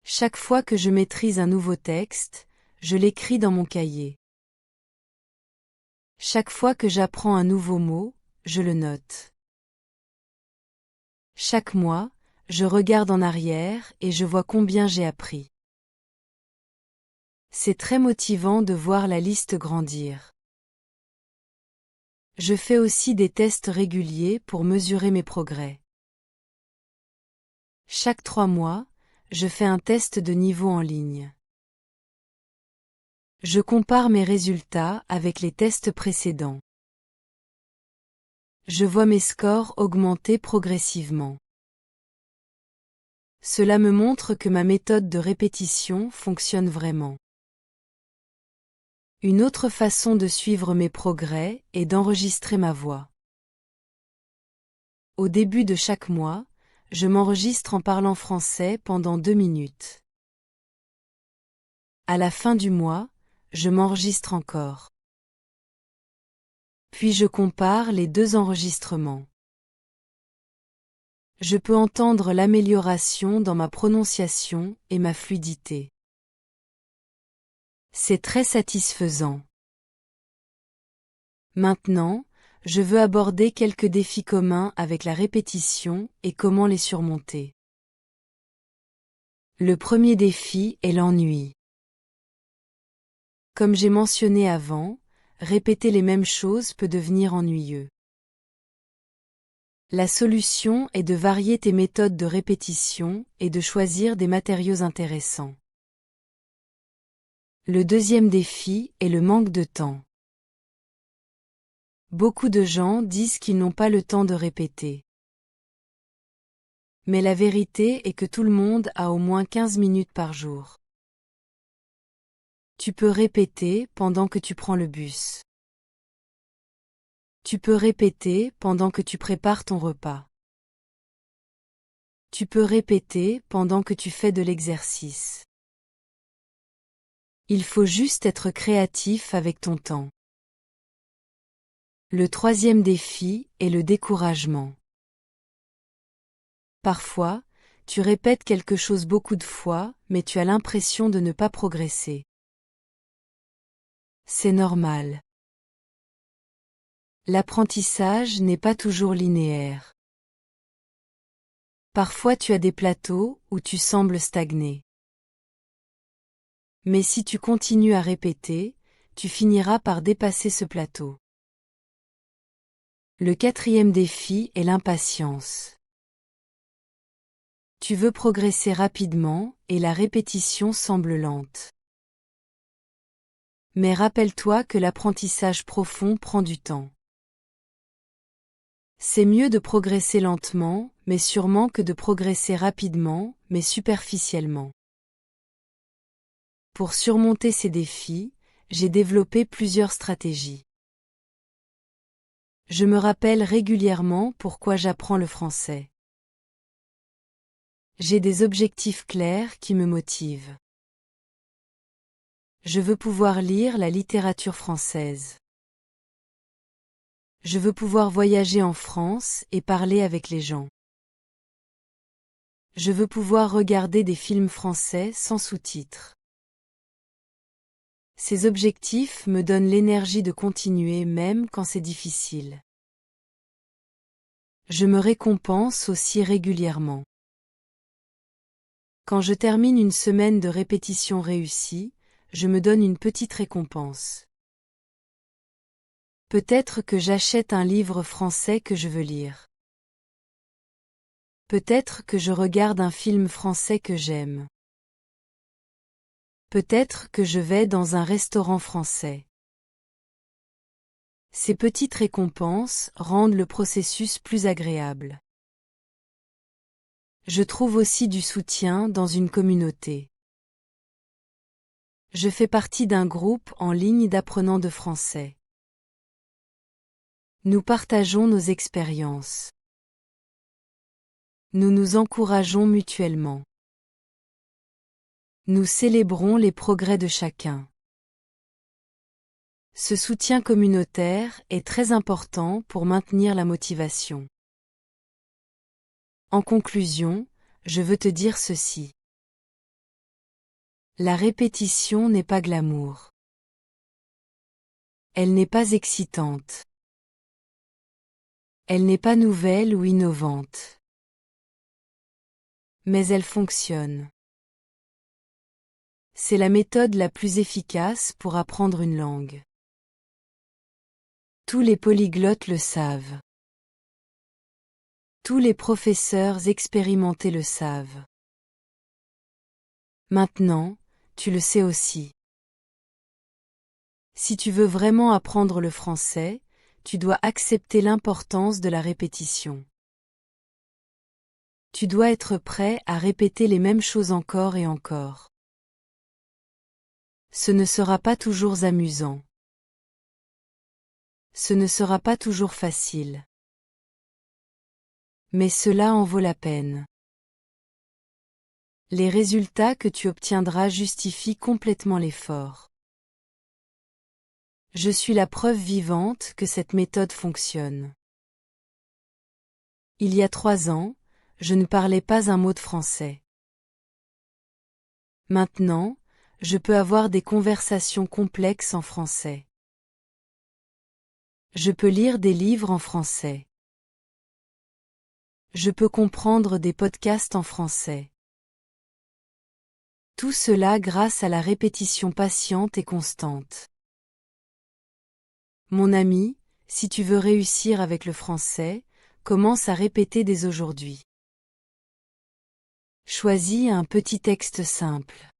Chaque fois que je maîtrise un nouveau texte, je l'écris dans mon cahier. Chaque fois que j'apprends un nouveau mot, je le note. Chaque mois, je regarde en arrière et je vois combien j'ai appris. C'est très motivant de voir la liste grandir. Je fais aussi des tests réguliers pour mesurer mes progrès. Chaque 3 mois, je fais un test de niveau en ligne. Je compare mes résultats avec les tests précédents. Je vois mes scores augmenter progressivement. Cela me montre que ma méthode de répétition fonctionne vraiment. Une autre façon de suivre mes progrès est d'enregistrer ma voix. Au début de chaque mois, je m'enregistre en parlant français pendant 2 minutes. À la fin du mois, je m'enregistre encore. Puis je compare les 2 enregistrements. Je peux entendre l'amélioration dans ma prononciation et ma fluidité. C'est très satisfaisant. Maintenant, je veux aborder quelques défis communs avec la répétition et comment les surmonter. Le premier défi est l'ennui. Comme j'ai mentionné avant, répéter les mêmes choses peut devenir ennuyeux. La solution est de varier tes méthodes de répétition et de choisir des matériaux intéressants. Le deuxième défi est le manque de temps. Beaucoup de gens disent qu'ils n'ont pas le temps de répéter. Mais la vérité est que tout le monde a au moins 15 minutes par jour. Tu peux répéter pendant que tu prends le bus. Tu peux répéter pendant que tu prépares ton repas. Tu peux répéter pendant que tu fais de l'exercice. Il faut juste être créatif avec ton temps. Le troisième défi est le découragement. Parfois, tu répètes quelque chose beaucoup de fois, mais tu as l'impression de ne pas progresser. C'est normal. L'apprentissage n'est pas toujours linéaire. Parfois tu as des plateaux où tu sembles stagner. Mais si tu continues à répéter, tu finiras par dépasser ce plateau. Le quatrième défi est l'impatience. Tu veux progresser rapidement et la répétition semble lente. Mais rappelle-toi que l'apprentissage profond prend du temps. C'est mieux de progresser lentement, mais sûrement que de progresser rapidement, mais superficiellement. Pour surmonter ces défis, j'ai développé plusieurs stratégies. Je me rappelle régulièrement pourquoi j'apprends le français. J'ai des objectifs clairs qui me motivent. Je veux pouvoir lire la littérature française. Je veux pouvoir voyager en France et parler avec les gens. Je veux pouvoir regarder des films français sans sous-titres. Ces objectifs me donnent l'énergie de continuer même quand c'est difficile. Je me récompense aussi régulièrement. Quand je termine une semaine de répétition réussie, je me donne une petite récompense. Peut-être que j'achète un livre français que je veux lire. Peut-être que je regarde un film français que j'aime. Peut-être que je vais dans un restaurant français. Ces petites récompenses rendent le processus plus agréable. Je trouve aussi du soutien dans une communauté. Je fais partie d'un groupe en ligne d'apprenants de français. Nous partageons nos expériences. Nous nous encourageons mutuellement. Nous célébrons les progrès de chacun. Ce soutien communautaire est très important pour maintenir la motivation. En conclusion, je veux te dire ceci. La répétition n'est pas glamour. Elle n'est pas excitante. Elle n'est pas nouvelle ou innovante. Mais elle fonctionne. C'est la méthode la plus efficace pour apprendre une langue. Tous les polyglottes le savent. Tous les professeurs expérimentés le savent. Maintenant, tu le sais aussi. Si tu veux vraiment apprendre le français, tu dois accepter l'importance de la répétition. Tu dois être prêt à répéter les mêmes choses encore et encore. Ce ne sera pas toujours amusant. Ce ne sera pas toujours facile. Mais cela en vaut la peine. Les résultats que tu obtiendras justifient complètement l'effort. Je suis la preuve vivante que cette méthode fonctionne. Il y a 3 ans, je ne parlais pas un mot de français. Maintenant, je peux avoir des conversations complexes en français. Je peux lire des livres en français. Je peux comprendre des podcasts en français. Tout cela grâce à la répétition patiente et constante. Mon ami, si tu veux réussir avec le français, commence à répéter dès aujourd'hui. Choisis un petit texte simple.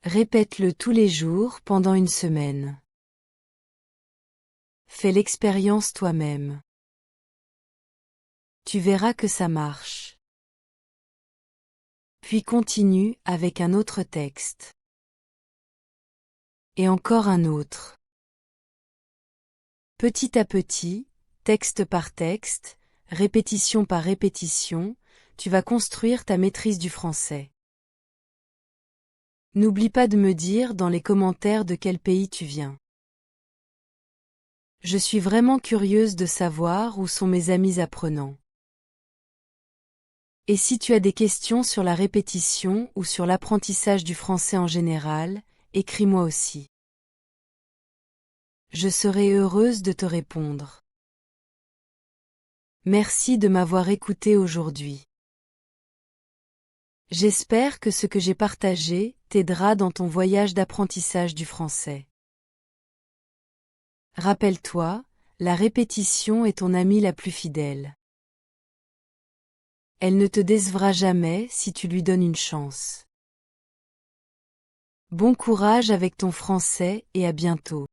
Répète-le tous les jours pendant une semaine. Fais l'expérience toi-même. Tu verras que ça marche. Puis continue avec un autre texte. Et encore un autre. Petit à petit, texte par texte, répétition par répétition, tu vas construire ta maîtrise du français. N'oublie pas de me dire dans les commentaires de quel pays tu viens. Je suis vraiment curieuse de savoir où sont mes amis apprenants. Et si tu as des questions sur la répétition ou sur l'apprentissage du français en général, écris-moi aussi. Je serai heureuse de te répondre. Merci de m'avoir écouté aujourd'hui. J'espère que ce que j'ai partagé t'aidera dans ton voyage d'apprentissage du français. Rappelle-toi, la répétition est ton amie la plus fidèle. Elle ne te décevra jamais si tu lui donnes une chance. Bon courage avec ton français et à bientôt.